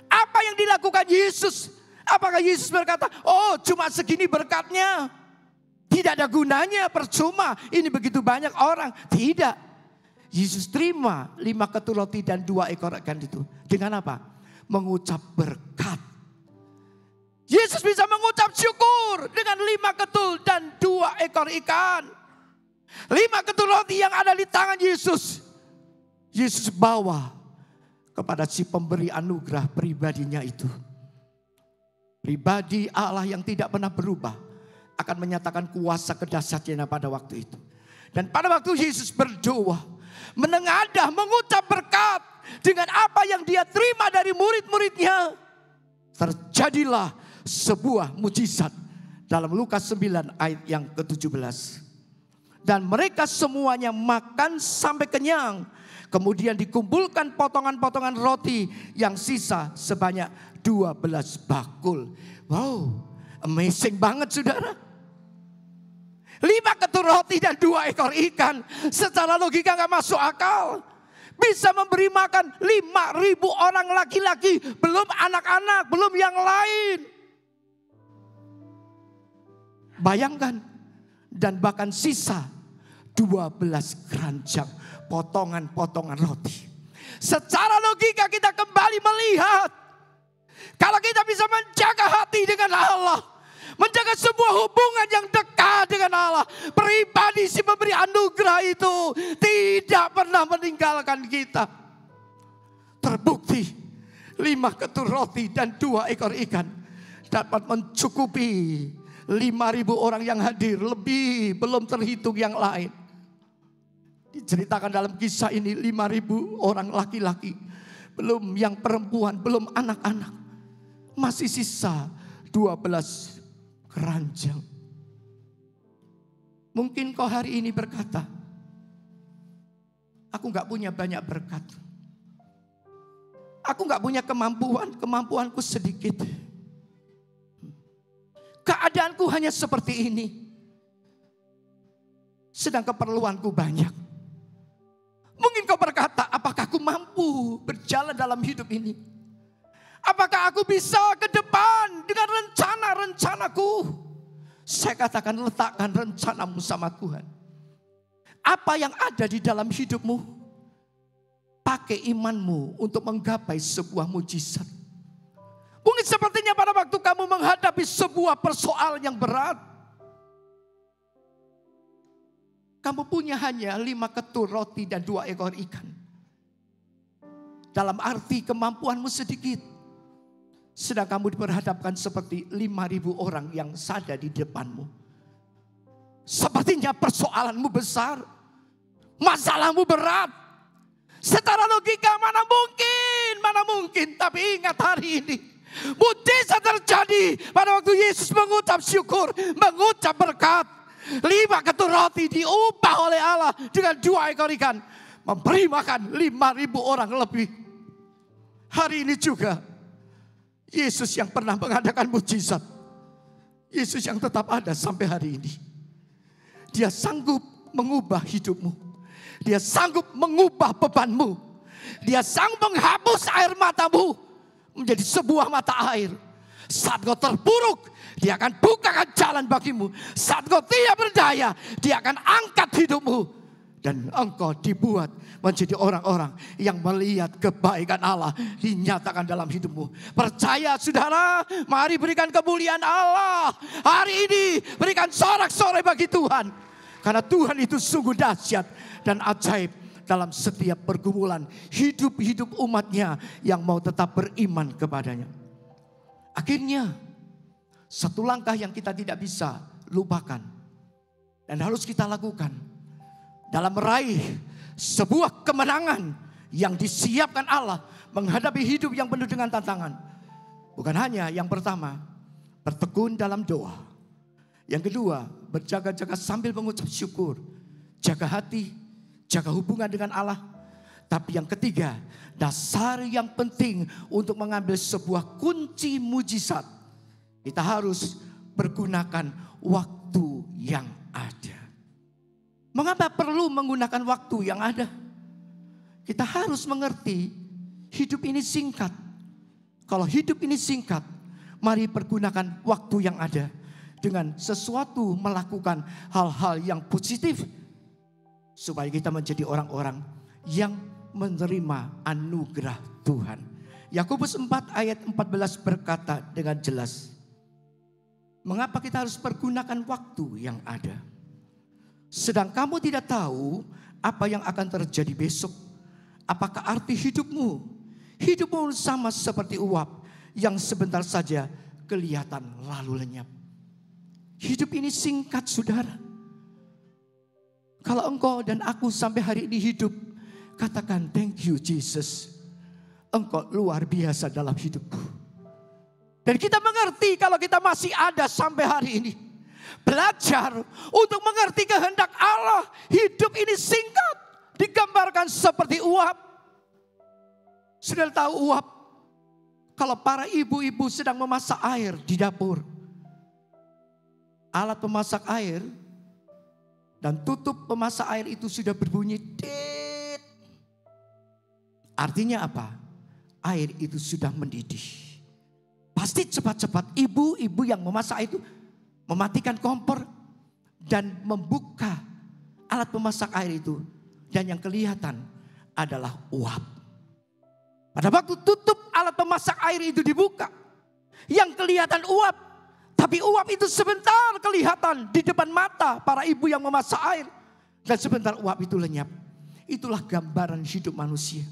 apa yang dilakukan Yesus? Apakah Yesus berkata, oh cuma segini berkatnya, tidak ada gunanya, percuma, ini begitu banyak orang? Tidak. Yesus terima 5 ketur roti dan 2 ekor ikan itu. Dengan apa? Mengucap berkat. Yesus bisa mengucap syukur dengan 5 ketul dan 2 ekor ikan. 5 ketur roti yang ada di tangan Yesus, Yesus bawa kepada si pemberi anugerah pribadinya itu. Pribadi Allah yang tidak pernah berubah akan menyatakan kuasa kedahsyatnya pada waktu itu. Dan pada waktu Yesus berdoa, menengadah, mengucap berkat dengan apa yang dia terima dari murid-muridnya, terjadilah sebuah mujizat dalam Lukas 9 ayat yang ke-17. Dan mereka semuanya makan sampai kenyang. Kemudian dikumpulkan potongan-potongan roti yang sisa sebanyak 12 bakul. Wow, amazing banget saudara. 5 ketur roti dan 2 ekor ikan. Secara logika gak masuk akal. Bisa memberi makan 5.000 orang laki-laki. Belum anak-anak, belum yang lain. Bayangkan. Dan bahkan sisa 12 keranjang potongan-potongan roti. Secara logika kita kembali melihat, kalau kita bisa menjaga hati dengan Allah, menjaga sebuah hubungan yang dekat dengan Allah, pribadi si pemberi anugerah itu tidak pernah meninggalkan kita. Terbukti 5 ketur roti dan 2 ekor ikan dapat mencukupi 5.000 orang yang hadir, lebih belum terhitung yang lain. Diceritakan dalam kisah ini 5.000 orang laki-laki, belum yang perempuan, belum anak-anak. Masih sisa 12 keranjang. Mungkin kau hari ini berkata, aku gak punya banyak berkat. Aku gak punya kemampuanku sedikit. Keadaanku hanya seperti ini. Sedang keperluanku banyak. Mungkin kau berkata, apakah aku mampu berjalan dalam hidup ini? Apakah aku bisa ke depan dengan rencana-rencanaku? Saya katakan, letakkan rencanamu sama Tuhan. Apa yang ada di dalam hidupmu, pakai imanmu untuk menggapai sebuah mujizat. Mungkin sepertinya pada waktu kamu menghadapi sebuah persoalan yang berat, kamu punya hanya 5 ketur roti dan 2 ekor ikan. Dalam arti kemampuanmu sedikit. Sedang kamu diperhadapkan seperti 5.000 orang yang ada di depanmu. Sepertinya persoalanmu besar. Masalahmu berat. Secara logika mana mungkin. Tapi ingat hari ini, mujizat terjadi pada waktu Yesus mengucap syukur, mengucap berkat. 5 ketur roti diubah oleh Allah dengan 2 ekor ikan. Memberi makan 5.000 orang lebih. Hari ini juga Yesus yang pernah mengadakan mujizat. Yesus yang tetap ada sampai hari ini. Dia sanggup mengubah hidupmu. Dia sanggup mengubah bebanmu. Dia sanggup menghapus air matamu. menjadi sebuah mata air. Saat kau terpuruk, Dia akan bukakan jalan bagimu. Saat kau tidak berdaya, Dia akan angkat hidupmu. Dan engkau dibuat menjadi orang-orang yang melihat kebaikan Allah dinyatakan dalam hidupmu. Percaya saudara, mari berikan kemuliaan Allah. Hari ini berikan sorak-sorai bagi Tuhan. Karena Tuhan itu sungguh dahsyat dan ajaib dalam setiap pergumulan hidup-hidup umatnya yang mau tetap beriman kepadanya. Akhirnya, satu langkah yang kita tidak bisa lupakan dan harus kita lakukan dalam meraih sebuah kemenangan yang disiapkan Allah menghadapi hidup yang penuh dengan tantangan. Bukan hanya yang pertama, bertekun dalam doa. Yang kedua, berjaga-jaga sambil mengucap syukur. Jaga hati, jaga hubungan dengan Allah. Tapi yang ketiga, dasar yang penting untuk mengambil sebuah kunci mujizat. Kita harus pergunakan waktu yang ada. Mengapa perlu menggunakan waktu yang ada? Kita harus mengerti hidup ini singkat. Kalau hidup ini singkat, mari pergunakan waktu yang ada dengan sesuatu, melakukan hal-hal yang positif supaya kita menjadi orang-orang yang menerima anugerah Tuhan. Yakobus 4 ayat 14 berkata dengan jelas, mengapa kita harus pergunakan waktu yang ada? Sedang kamu tidak tahu apa yang akan terjadi besok. Apakah arti hidupmu? Hidupmu sama seperti uap yang sebentar saja kelihatan lalu lenyap. Hidup ini singkat, saudara. Kalau engkau dan aku sampai hari ini hidup, katakan thank you Jesus. Engkau luar biasa dalam hidupku. Dan kita mengerti kalau kita masih ada sampai hari ini. Belajar untuk mengerti kehendak Allah. Hidup ini singkat. Digambarkan seperti uap. Sudah tahu uap? Kalau para ibu-ibu sedang memasak air di dapur. Alat pemasak air dan tutup pemasak air itu sudah berbunyi tit. Artinya apa? Air itu sudah mendidih. Pasti cepat-cepat ibu-ibu yang memasak itu mematikan kompor dan membuka alat pemasak air itu. Dan yang kelihatan adalah uap. Pada waktu tutup alat pemasak air itu dibuka, yang kelihatan uap. Tapi uap itu sebentar kelihatan di depan mata para ibu yang memasak air. Dan sebentar uap itu lenyap. Itulah gambaran hidup manusia.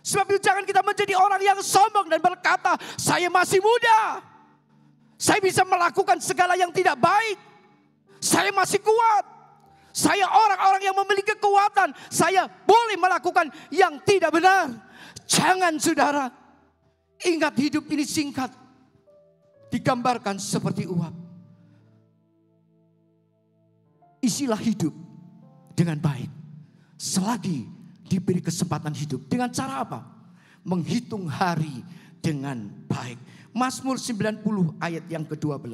Sebab itu jangan kita menjadi orang yang sombong dan berkata, saya masih muda. Saya bisa melakukan segala yang tidak baik. Saya masih kuat. Saya orang-orang yang memiliki kekuatan. Saya boleh melakukan yang tidak benar. Jangan saudara. Ingat hidup ini singkat. Digambarkan seperti uap. Isilah hidup dengan baik. Selagi diberi kesempatan hidup. Dengan cara apa? Menghitung hari dengan baik. Mazmur 90 ayat yang ke-12.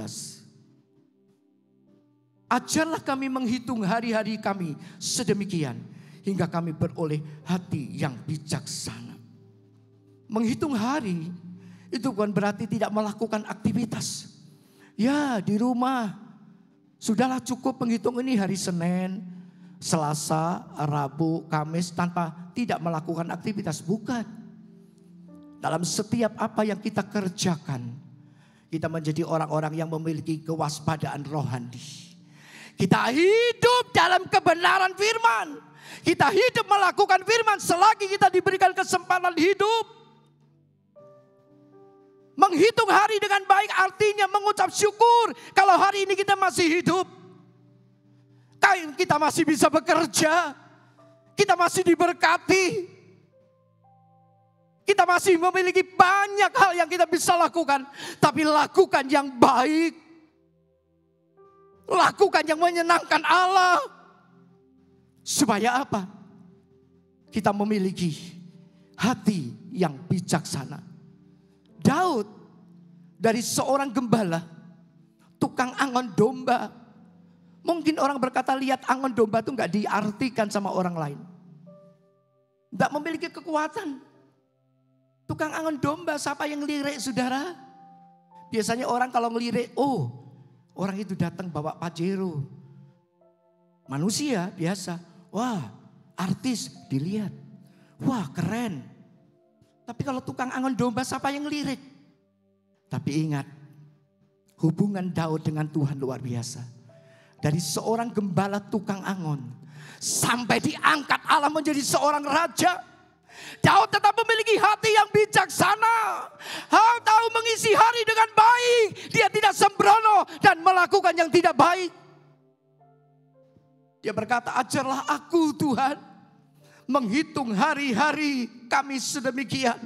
Ajarlah kami menghitung hari-hari kami sedemikian. Hingga kami beroleh hati yang bijaksana. Menghitung hari itu bukan berarti tidak melakukan aktivitas. Ya di rumah. Sudahlah cukup menghitung ini hari Senin, Selasa, Rabu, Kamis tanpa tidak melakukan aktivitas. Bukan. Dalam setiap apa yang kita kerjakan, kita menjadi orang-orang yang memiliki kewaspadaan rohani. Kita hidup dalam kebenaran firman. Kita hidup melakukan firman selagi kita diberikan kesempatan hidup. Menghitung hari dengan baik artinya mengucap syukur kalau hari ini kita masih hidup. Kita masih bisa bekerja. Kita masih diberkati. Kita masih memiliki banyak hal yang kita bisa lakukan. Tapi lakukan yang baik. Lakukan yang menyenangkan Allah. Supaya apa? Kita memiliki hati yang bijaksana. Daud dari seorang gembala. Tukang angon domba. Mungkin orang berkata lihat angon domba itu gak diartikan sama orang lain. Gak memiliki kekuatan. Tukang angon domba, siapa yang lirik saudara? Biasanya orang kalau ngelirik, oh orang itu datang bawa Pajero. Manusia biasa, wah artis dilihat, wah keren. Tapi kalau tukang angon domba, siapa yang lirik? Tapi ingat, hubungan Daud dengan Tuhan luar biasa. Dari seorang gembala tukang angon, sampai diangkat Allah menjadi seorang raja. Daud tetap memiliki hati yang bijaksana. Tahu mengisi hari dengan baik. Dia tidak sembrono dan melakukan yang tidak baik. Dia berkata, ajarlah aku Tuhan menghitung hari-hari kami sedemikian,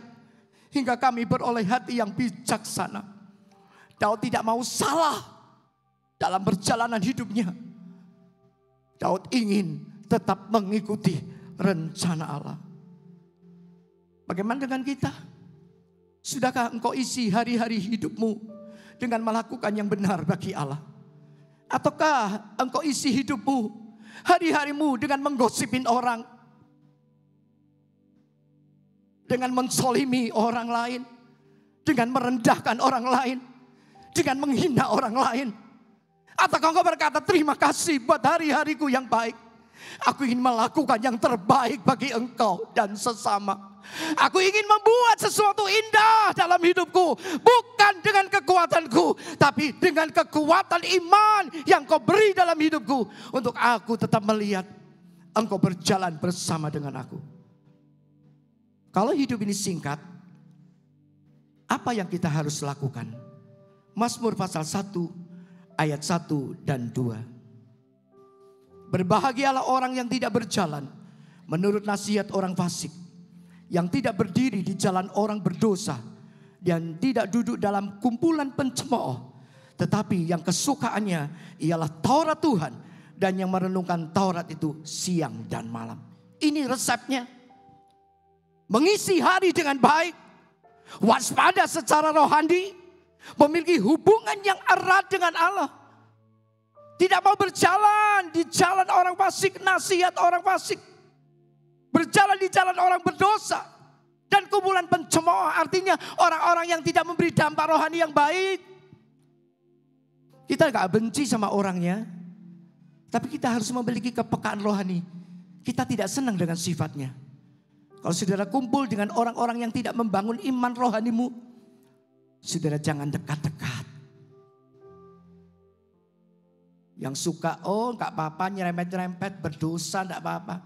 hingga kami beroleh hati yang bijaksana. Daud tidak mau salah dalam perjalanan hidupnya. Daud ingin tetap mengikuti rencana Allah. Bagaimana dengan kita? Sudahkah engkau isi hari-hari hidupmu dengan melakukan yang benar bagi Allah? Ataukah engkau isi hidupmu, hari-harimu dengan menggosipin orang, dengan mensolimi orang lain, dengan merendahkan orang lain, dengan menghina orang lain? Ataukah engkau berkata, terima kasih buat hari-hariku yang baik. Aku ingin melakukan yang terbaik bagi engkau dan sesama. Aku ingin membuat sesuatu indah dalam hidupku. Bukan dengan kekuatanku, tapi dengan kekuatan iman yang kau beri dalam hidupku. Untuk aku tetap melihat engkau berjalan bersama dengan aku. Kalau hidup ini singkat, apa yang kita harus lakukan? Mazmur pasal 1 ayat 1 dan 2. Berbahagialah orang yang tidak berjalan menurut nasihat orang fasik, yang tidak berdiri di jalan orang berdosa, dan tidak duduk dalam kumpulan pencemooh, tetapi yang kesukaannya ialah Taurat Tuhan, dan yang merenungkan Taurat itu siang dan malam. Ini resepnya. Mengisi hari dengan baik, waspada secara rohani, memiliki hubungan yang erat dengan Allah. Tidak mau berjalan di jalan orang fasik, nasihat orang fasik. Berjalan di jalan orang berdosa dan kumpulan pencemooh, artinya orang-orang yang tidak memberi dampak rohani yang baik. Kita gak benci sama orangnya, tapi kita harus memiliki kepekaan rohani. Kita tidak senang dengan sifatnya. Kalau saudara kumpul dengan orang-orang yang tidak membangun iman rohanimu, saudara jangan dekat-dekat. Yang suka, oh gak apa-apa nyerempet-nyerempet, berdosa gak apa-apa.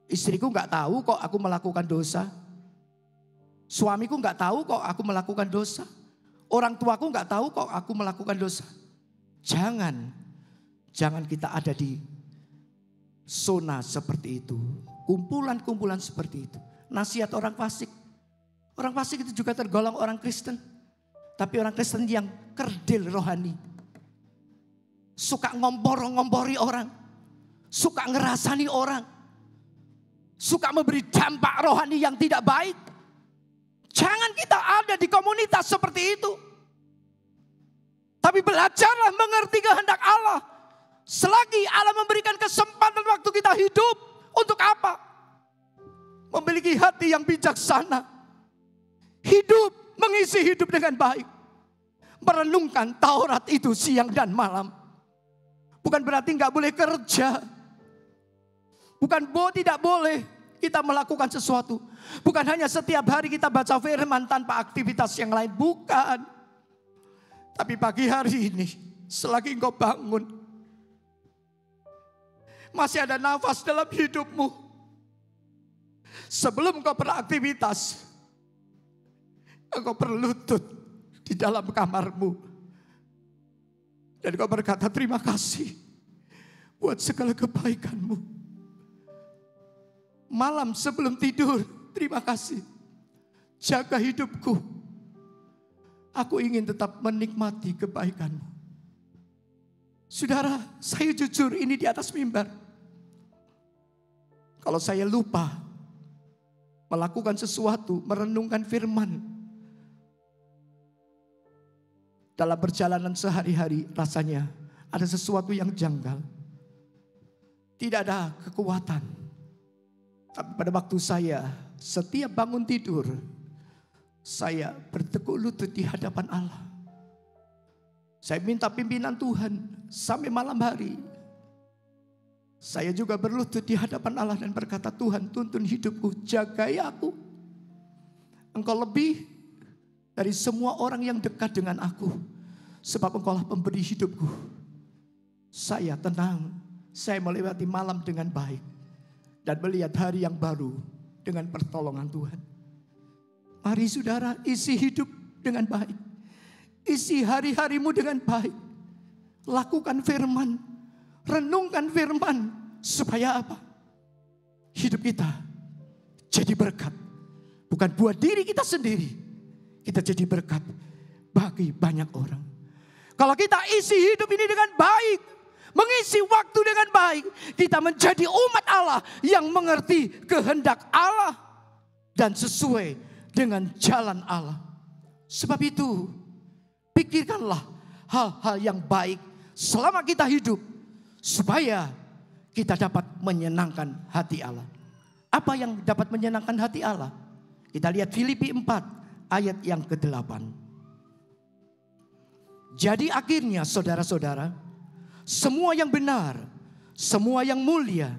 Istriku gak tahu kok aku melakukan dosa. Suamiku gak tahu kok aku melakukan dosa. Orang tuaku gak tahu kok aku melakukan dosa. Jangan kita ada di zona seperti itu. Kumpulan-kumpulan seperti itu. Nasihat orang fasik. Orang fasik itu juga tergolong orang Kristen. Tapi orang Kristen yang kerdil rohani. Suka ngompori orang. Suka ngerasani orang. Suka memberi dampak rohani yang tidak baik. Jangan kita ada di komunitas seperti itu. Tapi belajarlah mengerti kehendak Allah. Selagi Allah memberikan kesempatan waktu kita hidup. Untuk apa? Memiliki hati yang bijaksana. Hidup. Mengisi hidup dengan baik. Merenungkan Taurat itu siang dan malam. Bukan berarti gak boleh kerja. Bukan tidak boleh kita melakukan sesuatu. Bukan hanya setiap hari kita baca firman tanpa aktivitas yang lain. Bukan. Tapi pagi hari ini, selagi engkau bangun, masih ada nafas dalam hidupmu. Sebelum engkau beraktivitas, engkau berlutut di dalam kamarmu. Dan engkau berkata, terima kasih buat segala kebaikanmu. Malam sebelum tidur, terima kasih. Jaga hidupku. Aku ingin tetap menikmati kebaikanmu. Saudara, saya jujur ini di atas mimbar. Kalau saya lupa melakukan sesuatu, merenungkan firman, dalam perjalanan sehari-hari rasanya ada sesuatu yang janggal. Tidak ada kekuatan. Tapi pada waktu saya setiap bangun tidur, saya bertekuk lutut di hadapan Allah. Saya minta pimpinan Tuhan sampai malam hari. Saya juga berlutut di hadapan Allah dan berkata, Tuhan tuntun hidupku, jagai aku. Engkau lebih dari semua orang yang dekat dengan aku. Sebab Engkaulah pemberi hidupku. Saya tenang, saya melewati malam dengan baik. Dan melihat hari yang baru dengan pertolongan Tuhan. Mari saudara, isi hidup dengan baik. Isi hari-harimu dengan baik. Lakukan firman. Renungkan firman. Supaya apa? Hidup kita jadi berkat. Bukan buat diri kita sendiri. Kita jadi berkat bagi banyak orang. Kalau kita isi hidup ini dengan baik, mengisi waktu dengan baik, kita menjadi umat Allah yang mengerti kehendak Allah dan sesuai dengan jalan Allah. Sebab itu, pikirkanlah hal-hal yang baik selama kita hidup, supaya kita dapat menyenangkan hati Allah. Apa yang dapat menyenangkan hati Allah? Kita lihat Filipi 4 ayat yang ke-8. Jadi akhirnya saudara-saudara, semua yang benar, semua yang mulia,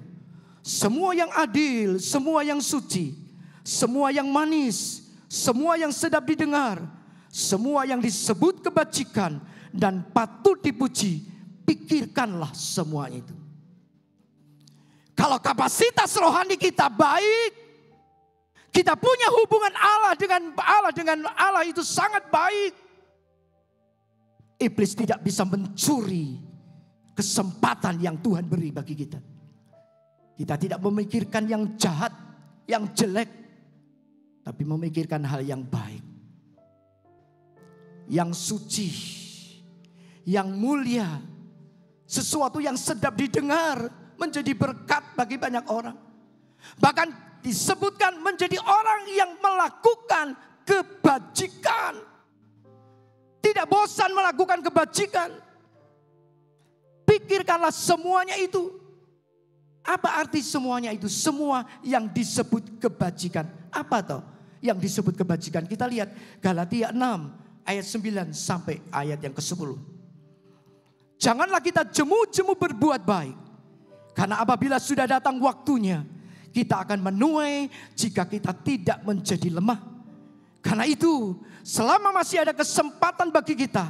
semua yang adil, semua yang suci, semua yang manis, semua yang sedap didengar, semua yang disebut kebajikan dan patut dipuji, pikirkanlah semua itu. Kalau kapasitas rohani kita baik, kita punya hubungan Allah dengan Allah itu sangat baik. Iblis tidak bisa mencuri kesempatan yang Tuhan beri bagi kita. Kita tidak memikirkan yang jahat, yang jelek, tapi memikirkan hal yang baik, yang suci, yang mulia, sesuatu yang sedap didengar, menjadi berkat bagi banyak orang. Bahkan disebutkan menjadi orang yang melakukan kebajikan. Tidak bosan melakukan kebajikan. Pikirkanlah semuanya itu. Apa arti semuanya itu? Semua yang disebut kebajikan. Apa toh yang disebut kebajikan? Kita lihat Galatia 6 ayat 9 sampai ayat yang ke-10. Janganlah kita jemu-jemu berbuat baik. Karena apabila sudah datang waktunya, kita akan menuai jika kita tidak menjadi lemah. Karena itu, selama masih ada kesempatan bagi kita,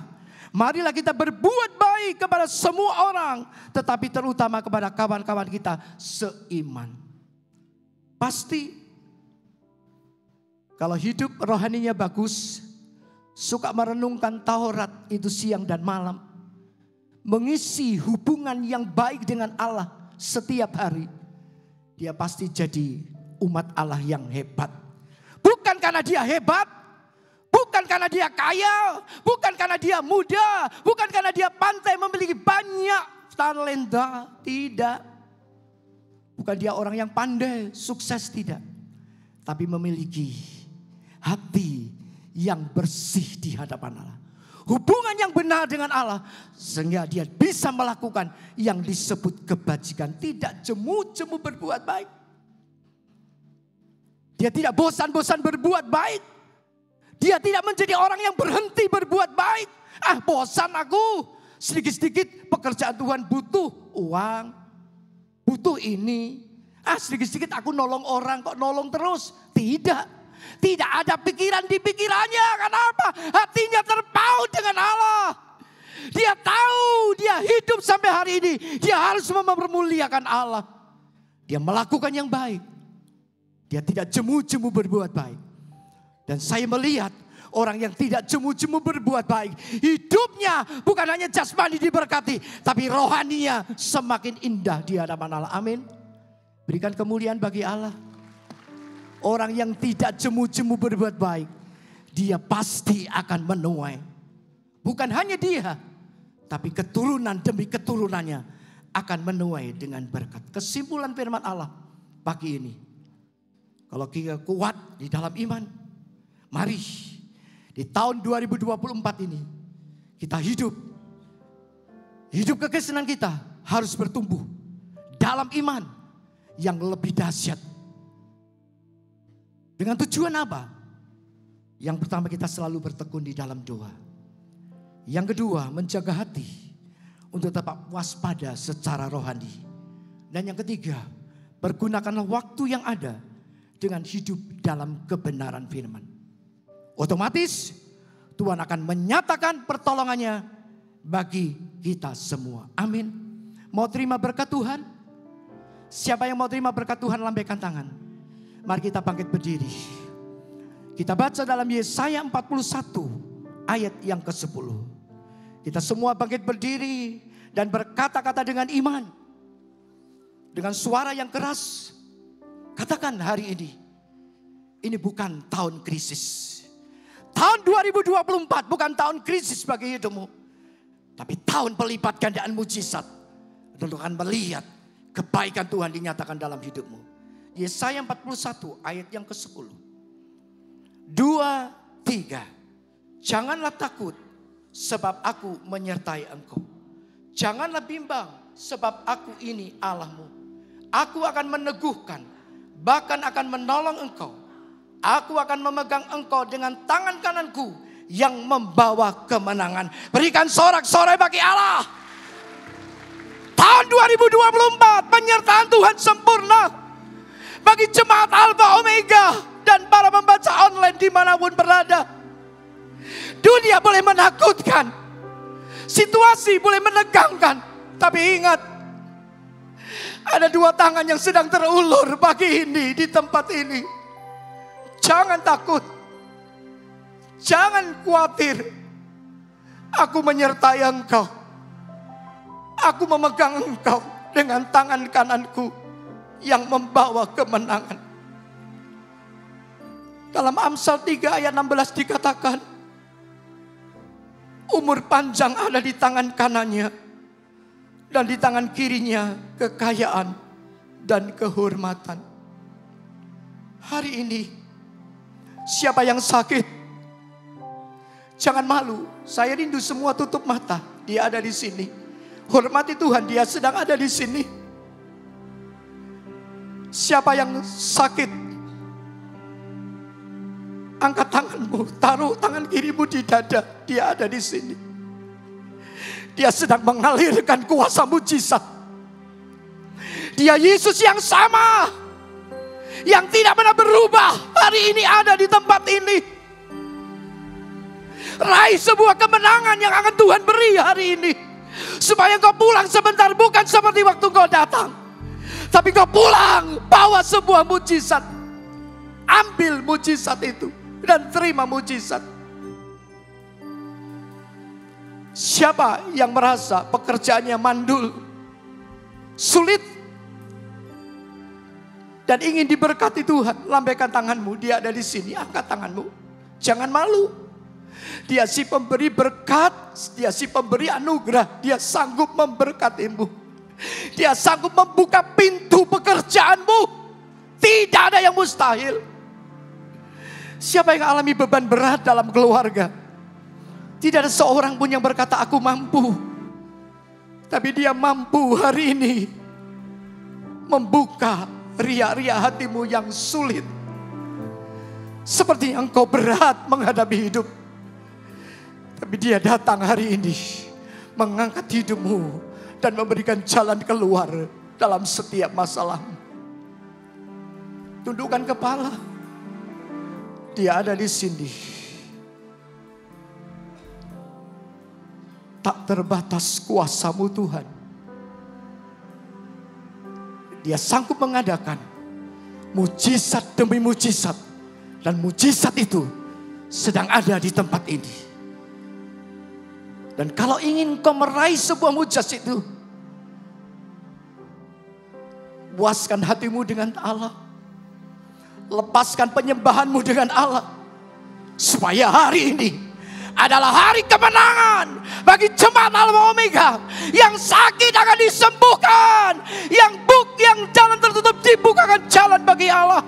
marilah kita berbuat baik kepada semua orang, tetapi terutama kepada kawan-kawan kita seiman. Pasti, kalau hidup rohaninya bagus, suka merenungkan Taurat itu siang dan malam, mengisi hubungan yang baik dengan Allah setiap hari, dia pasti jadi umat Allah yang hebat. Bukan karena dia hebat, bukan karena dia kaya, bukan karena dia muda, bukan karena dia pandai memiliki banyak talenta. Tidak. Bukan dia orang yang pandai, sukses, tidak. Tapi memiliki hati yang bersih di hadapan Allah. Hubungan yang benar dengan Allah, sehingga dia bisa melakukan yang disebut kebajikan. Tidak jemu-jemu berbuat baik. Dia tidak bosan-bosan berbuat baik. Dia tidak menjadi orang yang berhenti berbuat baik. Ah, bosan aku. Sedikit-sedikit pekerjaan Tuhan butuh uang, butuh ini. Ah, sedikit-sedikit aku nolong orang, kok nolong terus. Tidak. Tidak ada pikiran di pikirannya. Kenapa? Hatinya terpaut dengan Allah. Dia tahu dia hidup sampai hari ini. Dia harus mempermuliakan Allah. Dia melakukan yang baik. Dia tidak jemu-jemu berbuat baik. Dan saya melihat orang yang tidak jemu-jemu berbuat baik, hidupnya bukan hanya jasmani diberkati, tapi rohaninya semakin indah di hadapan Allah. Amin. Berikan kemuliaan bagi Allah. Orang yang tidak jemu-jemu berbuat baik, dia pasti akan menuai. Bukan hanya dia, tapi keturunan demi keturunannya akan menuai dengan berkat. Kesimpulan firman Allah pagi ini, kalau kita kuat di dalam iman, mari di tahun 2024 ini kita hidup kekristenan kita harus bertumbuh dalam iman yang lebih dahsyat Dengan tujuan apa? Yang pertama, kita selalu bertekun di dalam doa. Yang kedua, menjaga hati untuk tetap waspada secara rohani. Dan yang ketiga, pergunakanlah waktu yang ada dengan hidup dalam kebenaran firman. Otomatis Tuhan akan menyatakan pertolongannya bagi kita semua. Amin. Mau terima berkat Tuhan? Siapa yang mau terima berkat Tuhan, lambaikan tangan. Mari kita bangkit berdiri. Kita baca dalam Yesaya 41 ayat yang ke-10. Kita semua bangkit berdiri dan berkata-kata dengan iman. Dengan suara yang keras. Katakan hari ini bukan tahun krisis. Tahun 2024 bukan tahun krisis bagi hidupmu. Tapi tahun pelipat gandaan mujizat. Dan akan melihat kebaikan Tuhan dinyatakan dalam hidupmu. Yesaya 41 ayat yang ke-10. 2, 3. Janganlah takut sebab aku menyertai engkau. Janganlah bimbang sebab aku ini Allahmu. Aku akan meneguhkan, bahkan akan menolong engkau. Aku akan memegang engkau dengan tangan kananku yang membawa kemenangan. Berikan sorak-sorai bagi Allah. Tahun 2024 penyertaan Tuhan sempurna bagi jemaat Alpha Omega dan para pembaca online dimanapun berada. Dunia boleh menakutkan, situasi boleh menegangkan, tapi ingat, ada 2 tangan yang sedang terulur pagi ini di tempat ini. Jangan takut, jangan khawatir. Aku menyertai engkau. Aku memegang engkau dengan tangan kananku yang membawa kemenangan. Dalam Amsal 3 ayat 16 dikatakan, umur panjang ada di tangan kanannya, dan di tangan kirinya kekayaan dan kehormatan. Hari ini, siapa yang sakit, jangan malu. Saya rindu semua tutup mata. Dia ada di sini. Hormati Tuhan, dia sedang ada di sini. Siapa yang sakit, angkat tanganmu, taruh tangan kirimu di dada. Dia ada di sini. Dia sedang mengalirkan kuasa mujizat. Dia Yesus yang sama, yang tidak pernah berubah, hari ini ada di tempat ini. Raih sebuah kemenangan yang akan Tuhan beri hari ini. Supaya kau pulang sebentar, bukan seperti waktu kau datang, tapi kau pulang bawa sebuah mujizat. Ambil mujizat itu dan terima mujizat. Siapa yang merasa pekerjaannya mandul, sulit, dan ingin diberkati Tuhan, lambaikan tanganmu. Dia ada di sini, angkat tanganmu. Jangan malu. Dia si pemberi berkat, dia si pemberi anugerah. Dia sanggup memberkatimu. Dia sanggup membuka pintu pekerjaanmu. Tidak ada yang mustahil. Siapa yang alami beban berat dalam keluarga? Tidak ada seorang pun yang berkata aku mampu. Tapi dia mampu hari ini membuka riak-riak hatimu yang sulit. Seperti engkau berat menghadapi hidup. Tapi dia datang hari ini mengangkat hidupmu dan memberikan jalan keluar dalam setiap masalahmu. Tundukkan kepala. Dia ada di sini. Tak terbatas kuasa-Mu Tuhan. Dia sanggup mengadakan mujizat demi mujizat. Dan mujizat itu sedang ada di tempat ini. Dan kalau ingin kau meraih sebuah mujizat itu, puaskan hatimu dengan Allah. Lepaskan penyembahanmu dengan Allah. Supaya hari ini adalah hari kemenangan bagi jemaat Alpha Omega. Yang sakit akan disembuhkan. Yang jalan tertutup dibukakan jalan bagi Allah.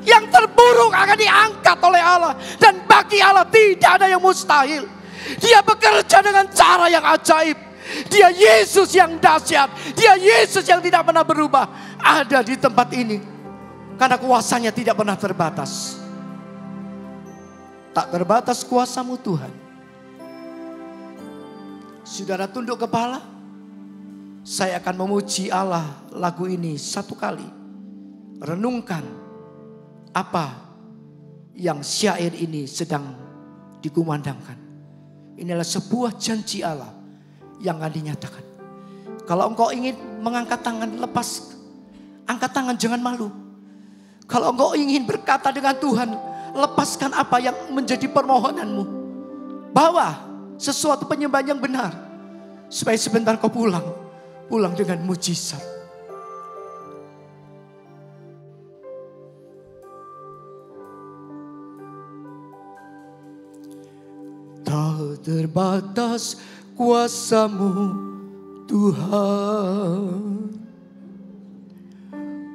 Yang terburuk akan diangkat oleh Allah. Dan bagi Allah tidak ada yang mustahil. Dia bekerja dengan cara yang ajaib. Dia Yesus yang dahsyat. Dia Yesus yang tidak pernah berubah. Ada di tempat ini. Karena kuasanya tidak pernah terbatas. Tak terbatas kuasamu Tuhan. Saudara tunduk kepala. Saya akan memuji Allah lagu ini satu kali. Renungkan apa yang syair ini sedang dikumandangkan. Inilah sebuah janji Allah yang akan dinyatakan. Kalau engkau ingin mengangkat tangan, lepas. Angkat tangan, jangan malu. Kalau engkau ingin berkata dengan Tuhan, lepaskan apa yang menjadi permohonanmu. Bawa sesuatu penyembahan yang benar. Supaya sebentar kau pulang. Pulang dengan mujizat. Tak terbatas kuasamu Tuhan.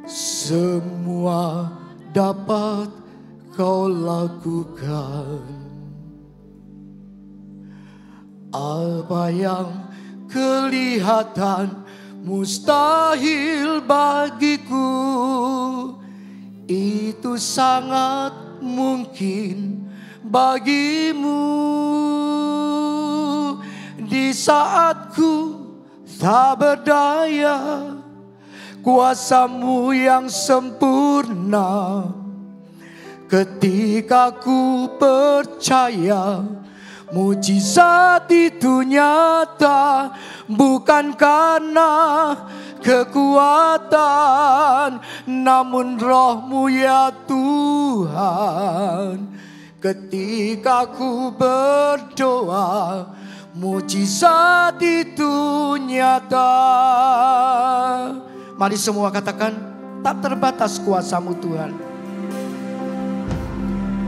Semua dapat kau lakukan. Apa yang kelihatan mustahil bagiku, itu sangat mungkin bagimu. Di saat ku tak berdaya, kuasamu yang sempurna. Ketika ku percaya, mujizat itu nyata. Bukan karena kekuatan, namun roh-Mu ya Tuhan. Ketika ku berdoa, mujizat itu nyata. Mari semua katakan, tak terbatas kuasa-Mu Tuhan.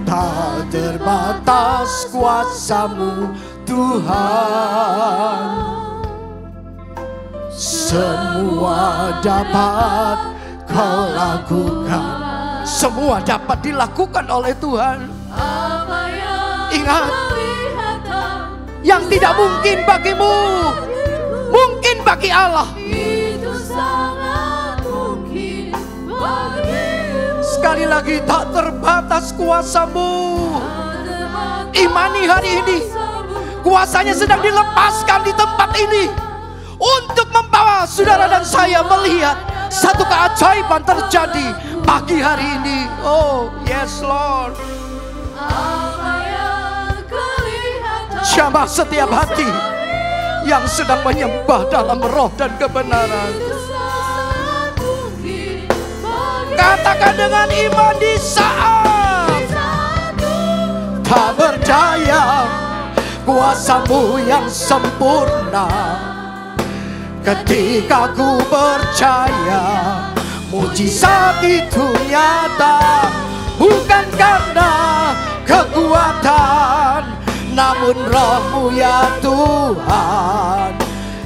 Tak terbatas kuasa-Mu Tuhan. Semua dapat kau lakukan. Semua dapat dilakukan oleh Tuhan. Ingat, yang tidak mungkin bagimu, mungkin bagi Allah. Sekali lagi, tak terbatas kuasa-Mu. Imani hari ini, kuasanya sedang dilepaskan di tempat ini. Untuk membawa saudara dan saya melihat satu keajaiban terjadi pagi hari ini. Oh yes Lord. Jamah setiap hati yang sedang menyembah dalam roh dan kebenaran. Katakan dengan iman, di saat tak berdaya, kuasa-Mu yang sempurna. Ketika ku percaya, mujizat itu nyata. Bukan karena kekuatan, namun roh-Mu ya Tuhan.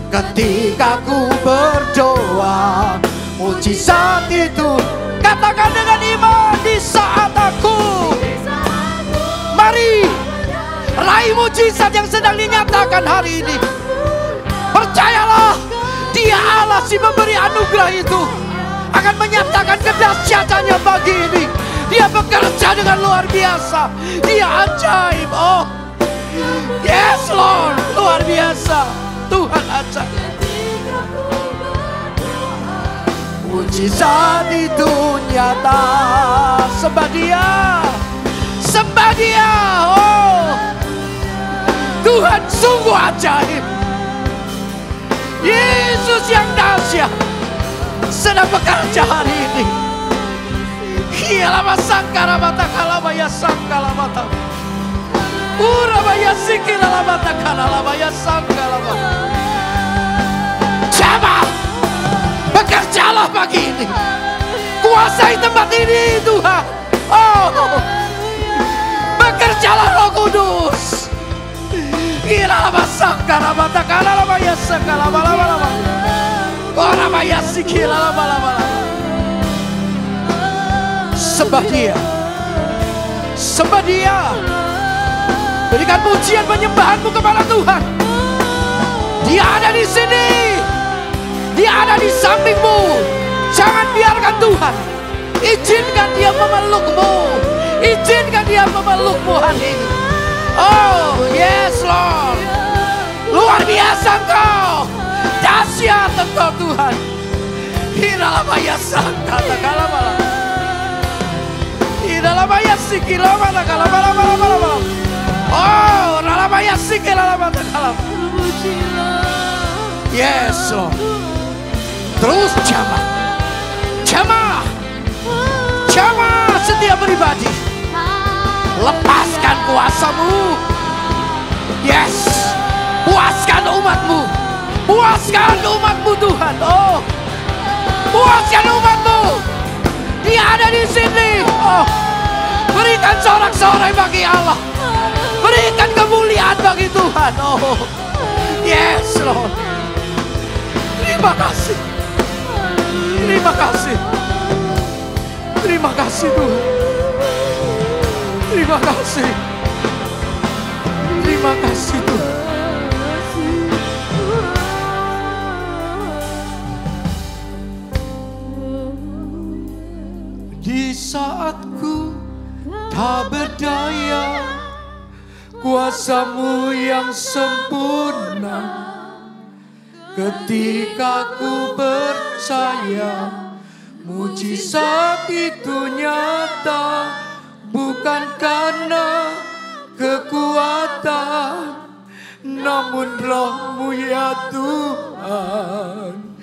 Ketika ku berdoa, mujizat itu. Katakan dengan iman, di saat aku. Mari raih mujizat yang sedang dinyatakan hari ini. Percayalah, Dia Allah si memberi anugerah itu akan menyatakan kedahsyatannya bagi ini. Dia bekerja dengan luar biasa. Dia ajaib. Oh yes Lord, luar biasa. Tuhan ajaib. Mujizat itu nyata. Sembah Dia, sembah Dia. Oh Tuhan sungguh ajaib. Yesus yang dahsyat sedang bekerja hari ini. Kialama sangkara mata kalabaya sangkala mata. Urabaya sikila mata kalabaya sangkala mata. Coba bekerjalah pagi ini. Kuasai tempat ini Tuhan. Oh, bekerjalah Roh Kudus. Kialama sangkara mata kalabaya sangkala mata. Korabaya sikila mata. Sembah Dia, sembah Dia. Berikan pujian penyembahanmu kepada Tuhan. Dia ada di sini. Dia ada di sampingmu. Jangan biarkan Tuhan Izinkan dia memelukmu. Izinkan dia memelukmu hari ini. Oh yes Lord. Luar biasa Engkau. Dahsyat Engkau Tuhan. Hilalabaya sangka takalabala. Hilalabaya sikilabala kalabala. Oh, ralabaya sikilabala takalabala. Yes Lord. Terus jamah setiap pribadi. Lepaskan kuasamu. Yes. Puaskan umatmu. Puaskan umatmu Tuhan. Oh. Puaskan umatmu. Dia ada di sini. Oh. Berikan sorak-sorai bagi Allah. Berikan kemuliaan bagi Tuhan. Oh. Yes Lord. Terima kasih. Terima kasih. Terima kasih Tuhan. Terima kasih. Terima kasih Tuhan. Di saatku tak berdaya, kuasamu yang sempurna. Ketika ku percaya, mujizat itu nyata. Bukan karena kekuatan, namun Roh-Mu ya Tuhan.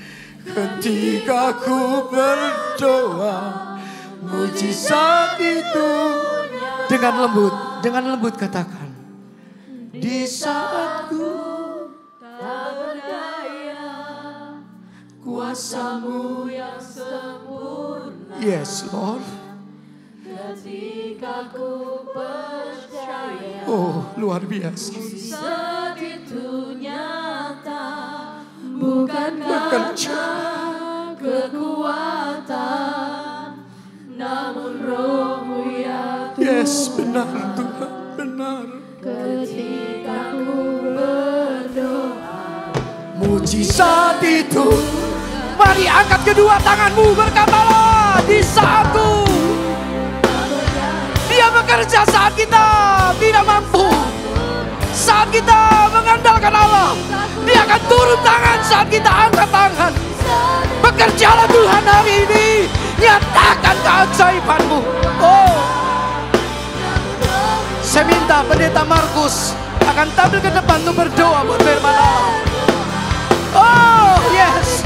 Ketika ku berdoa, mujizat itu. Dengan lembut katakan. Di saatku tak berdaya, kuasamu yang sempurna. Yes Lord. Ketika ku percaya, oh luar biasa. Mujizat itu nyata, bukan karena kekuatan, namun Roh-Mu ya Tuhan. Yes benar Tuhan, benar. Ketika ku berdoa, mujizat itu. Mari angkat kedua tanganmu, berkatalah di saatku. Dia bekerja saat kita tidak mampu. Saat kita mengandalkan Allah, Dia akan turun tangan saat kita angkat tangan. Bekerjalah Tuhan hari ini. Nyatakan keajaiban-Mu. Oh. Saya minta Pendeta Markus akan tampil ke depan untuk berdoa buat firman Allah. Oh yes.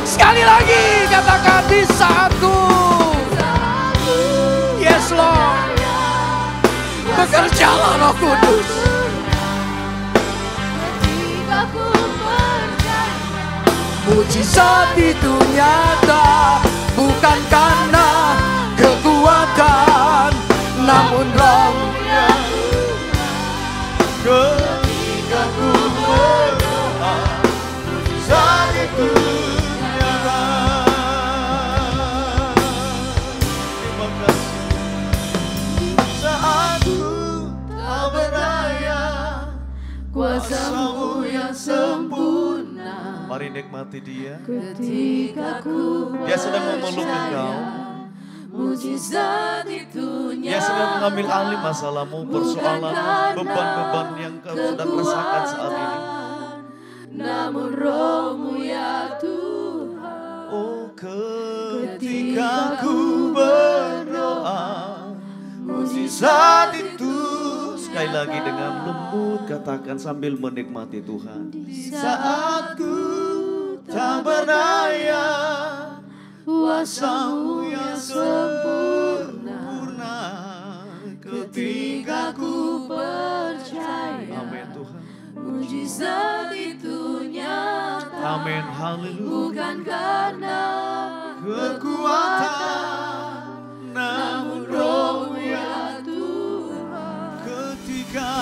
Sekali lagi katakan di saatku. Yes Lord. Bekerjalah Roh Kudus. Ketika ku percaya, mujizat itu nyata, bukan karena kekuatan, namun Roh-Nya. Ketika ku berdoa, mujizat itu nyata. Terima kasih. Saatku tak berdaya, kuasa-Mu yang sempurna. Mari nikmati Dia. Ketika ku Dia sedang memeluk engkau. Mujizat itu nyata. Dia sedang mengambil alih masalahmu, persoalanmu, beban-beban yang kau sedang rasakan saat ini. Namun Roh-Mu ya Tuhan. Oh, ketika ku berdoa, mujizat itu. Sekali lagi dengan lembut katakan sambil menikmati Tuhan. Di saat ku tak berdaya, kuasa-Mu yang sempurna. Ketika ku percaya, amin Tuhan. Mujizat itu nyata, amin haleluya. Bukan karena kekuatan, namun Roh-Mu ya Tuhan. Ketika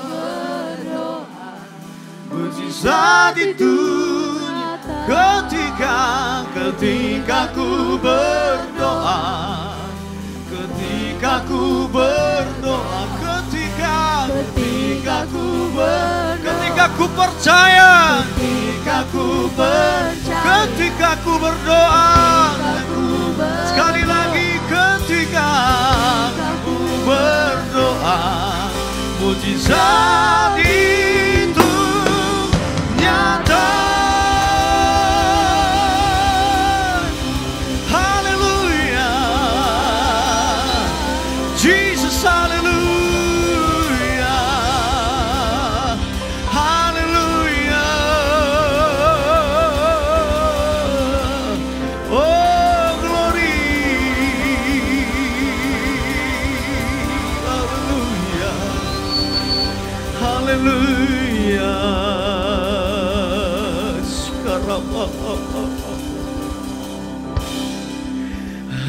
berdoa, mujizat itu nyata. Ketika ku berdoa, ketika ku berdoa, ketika ku percaya, ketika ku berdoa,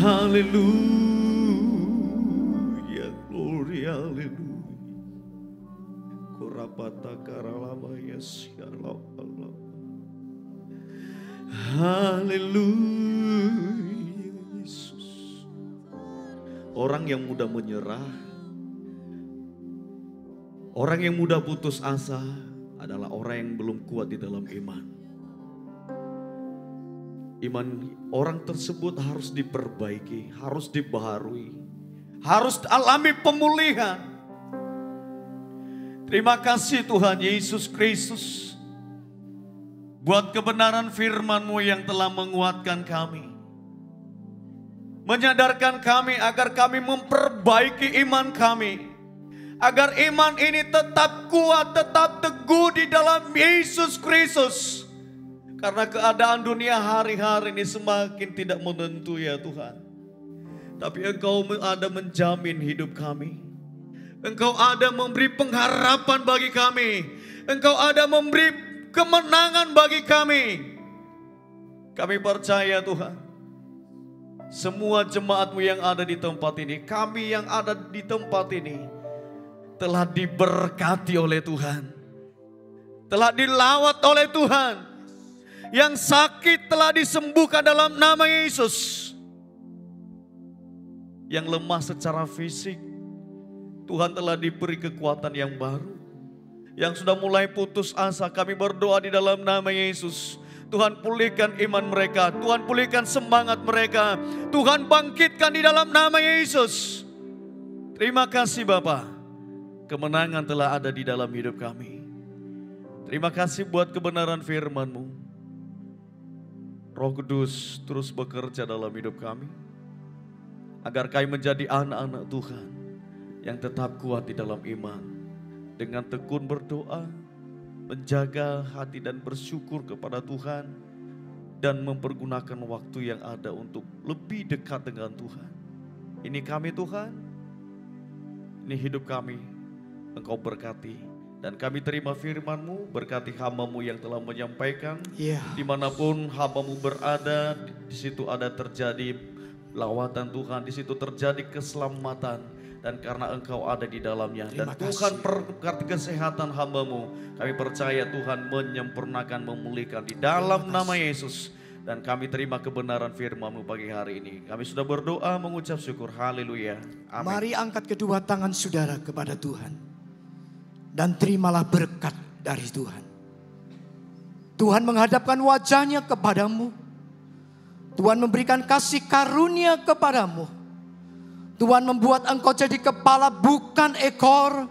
Haleluya, glory, haleluya. Kurapata karalama ya sialau Allah. Haleluya, Yesus. Orang yang mudah menyerah, orang yang mudah putus asa adalah orang yang belum kuat di dalam iman. Iman orang tersebut harus diperbaiki, harus dibaharui, harus alami pemulihan. Terima kasih Tuhan Yesus Kristus buat kebenaran firman-Mu yang telah menguatkan kami. Menyadarkan kami agar kami memperbaiki iman kami. Agar iman ini tetap kuat, tetap teguh di dalam Yesus Kristus. Karena keadaan dunia hari-hari ini semakin tidak menentu ya Tuhan. Tapi Engkau ada menjamin hidup kami. Engkau ada memberi pengharapan bagi kami. Engkau ada memberi kemenangan bagi kami. Kami percaya Tuhan. Semua jemaat-Mu yang ada di tempat ini, kami yang ada di tempat ini, telah diberkati oleh Tuhan. Telah dilawat oleh Tuhan. Yang sakit telah disembuhkan dalam nama Yesus. Yang lemah secara fisik, Tuhan telah diberi kekuatan yang baru. Yang sudah mulai putus asa, kami berdoa di dalam nama Yesus. Tuhan pulihkan iman mereka, Tuhan pulihkan semangat mereka. Tuhan bangkitkan di dalam nama Yesus. Terima kasih Bapa. Kemenangan telah ada di dalam hidup kami. Terima kasih buat kebenaran firman-Mu. Roh Kudus terus bekerja dalam hidup kami. Agar kami menjadi anak-anak Tuhan yang tetap kuat di dalam iman. Dengan tekun berdoa, menjaga hati dan bersyukur kepada Tuhan. Dan mempergunakan waktu yang ada untuk lebih dekat dengan Tuhan. Ini kami Tuhan, ini hidup kami, Engkau berkati. Dan kami terima firman-Mu, berkati hamba-Mu yang telah menyampaikan. Dimanapun hamba-Mu berada, di situ ada terjadi lawatan Tuhan, di situ terjadi keselamatan. Dan karena Engkau ada di dalamnya. Dan Tuhan berkati kesehatan hamba-Mu. Kami percaya Tuhan menyempurnakan, memulihkan di dalam nama Yesus. Dan kami terima kebenaran firman-Mu pagi hari ini. Kami sudah berdoa mengucap syukur. Haleluya. Amin. Mari angkat kedua tangan saudara kepada Tuhan. Dan terimalah berkat dari Tuhan. Tuhan menghadapkan wajahnya kepadamu. Tuhan memberikan kasih karunia kepadamu. Tuhan membuat engkau jadi kepala bukan ekor.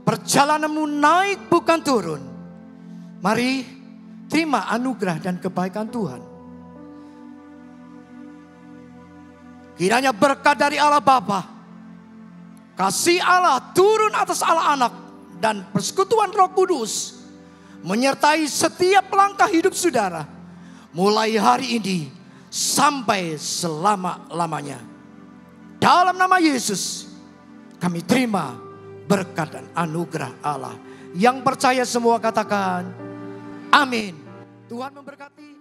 Perjalananmu naik bukan turun. Mari terima anugerah dan kebaikan Tuhan. Kiranya berkat dari Allah Bapa, kasih Allah turun atas Allah Anak, dan persekutuan Roh Kudus menyertai setiap langkah hidup saudara. Mulai hari ini sampai selama-lamanya. Dalam nama Yesus kami terima berkat dan anugerah Allah. Yang percaya semua katakan amin. Tuhan memberkati.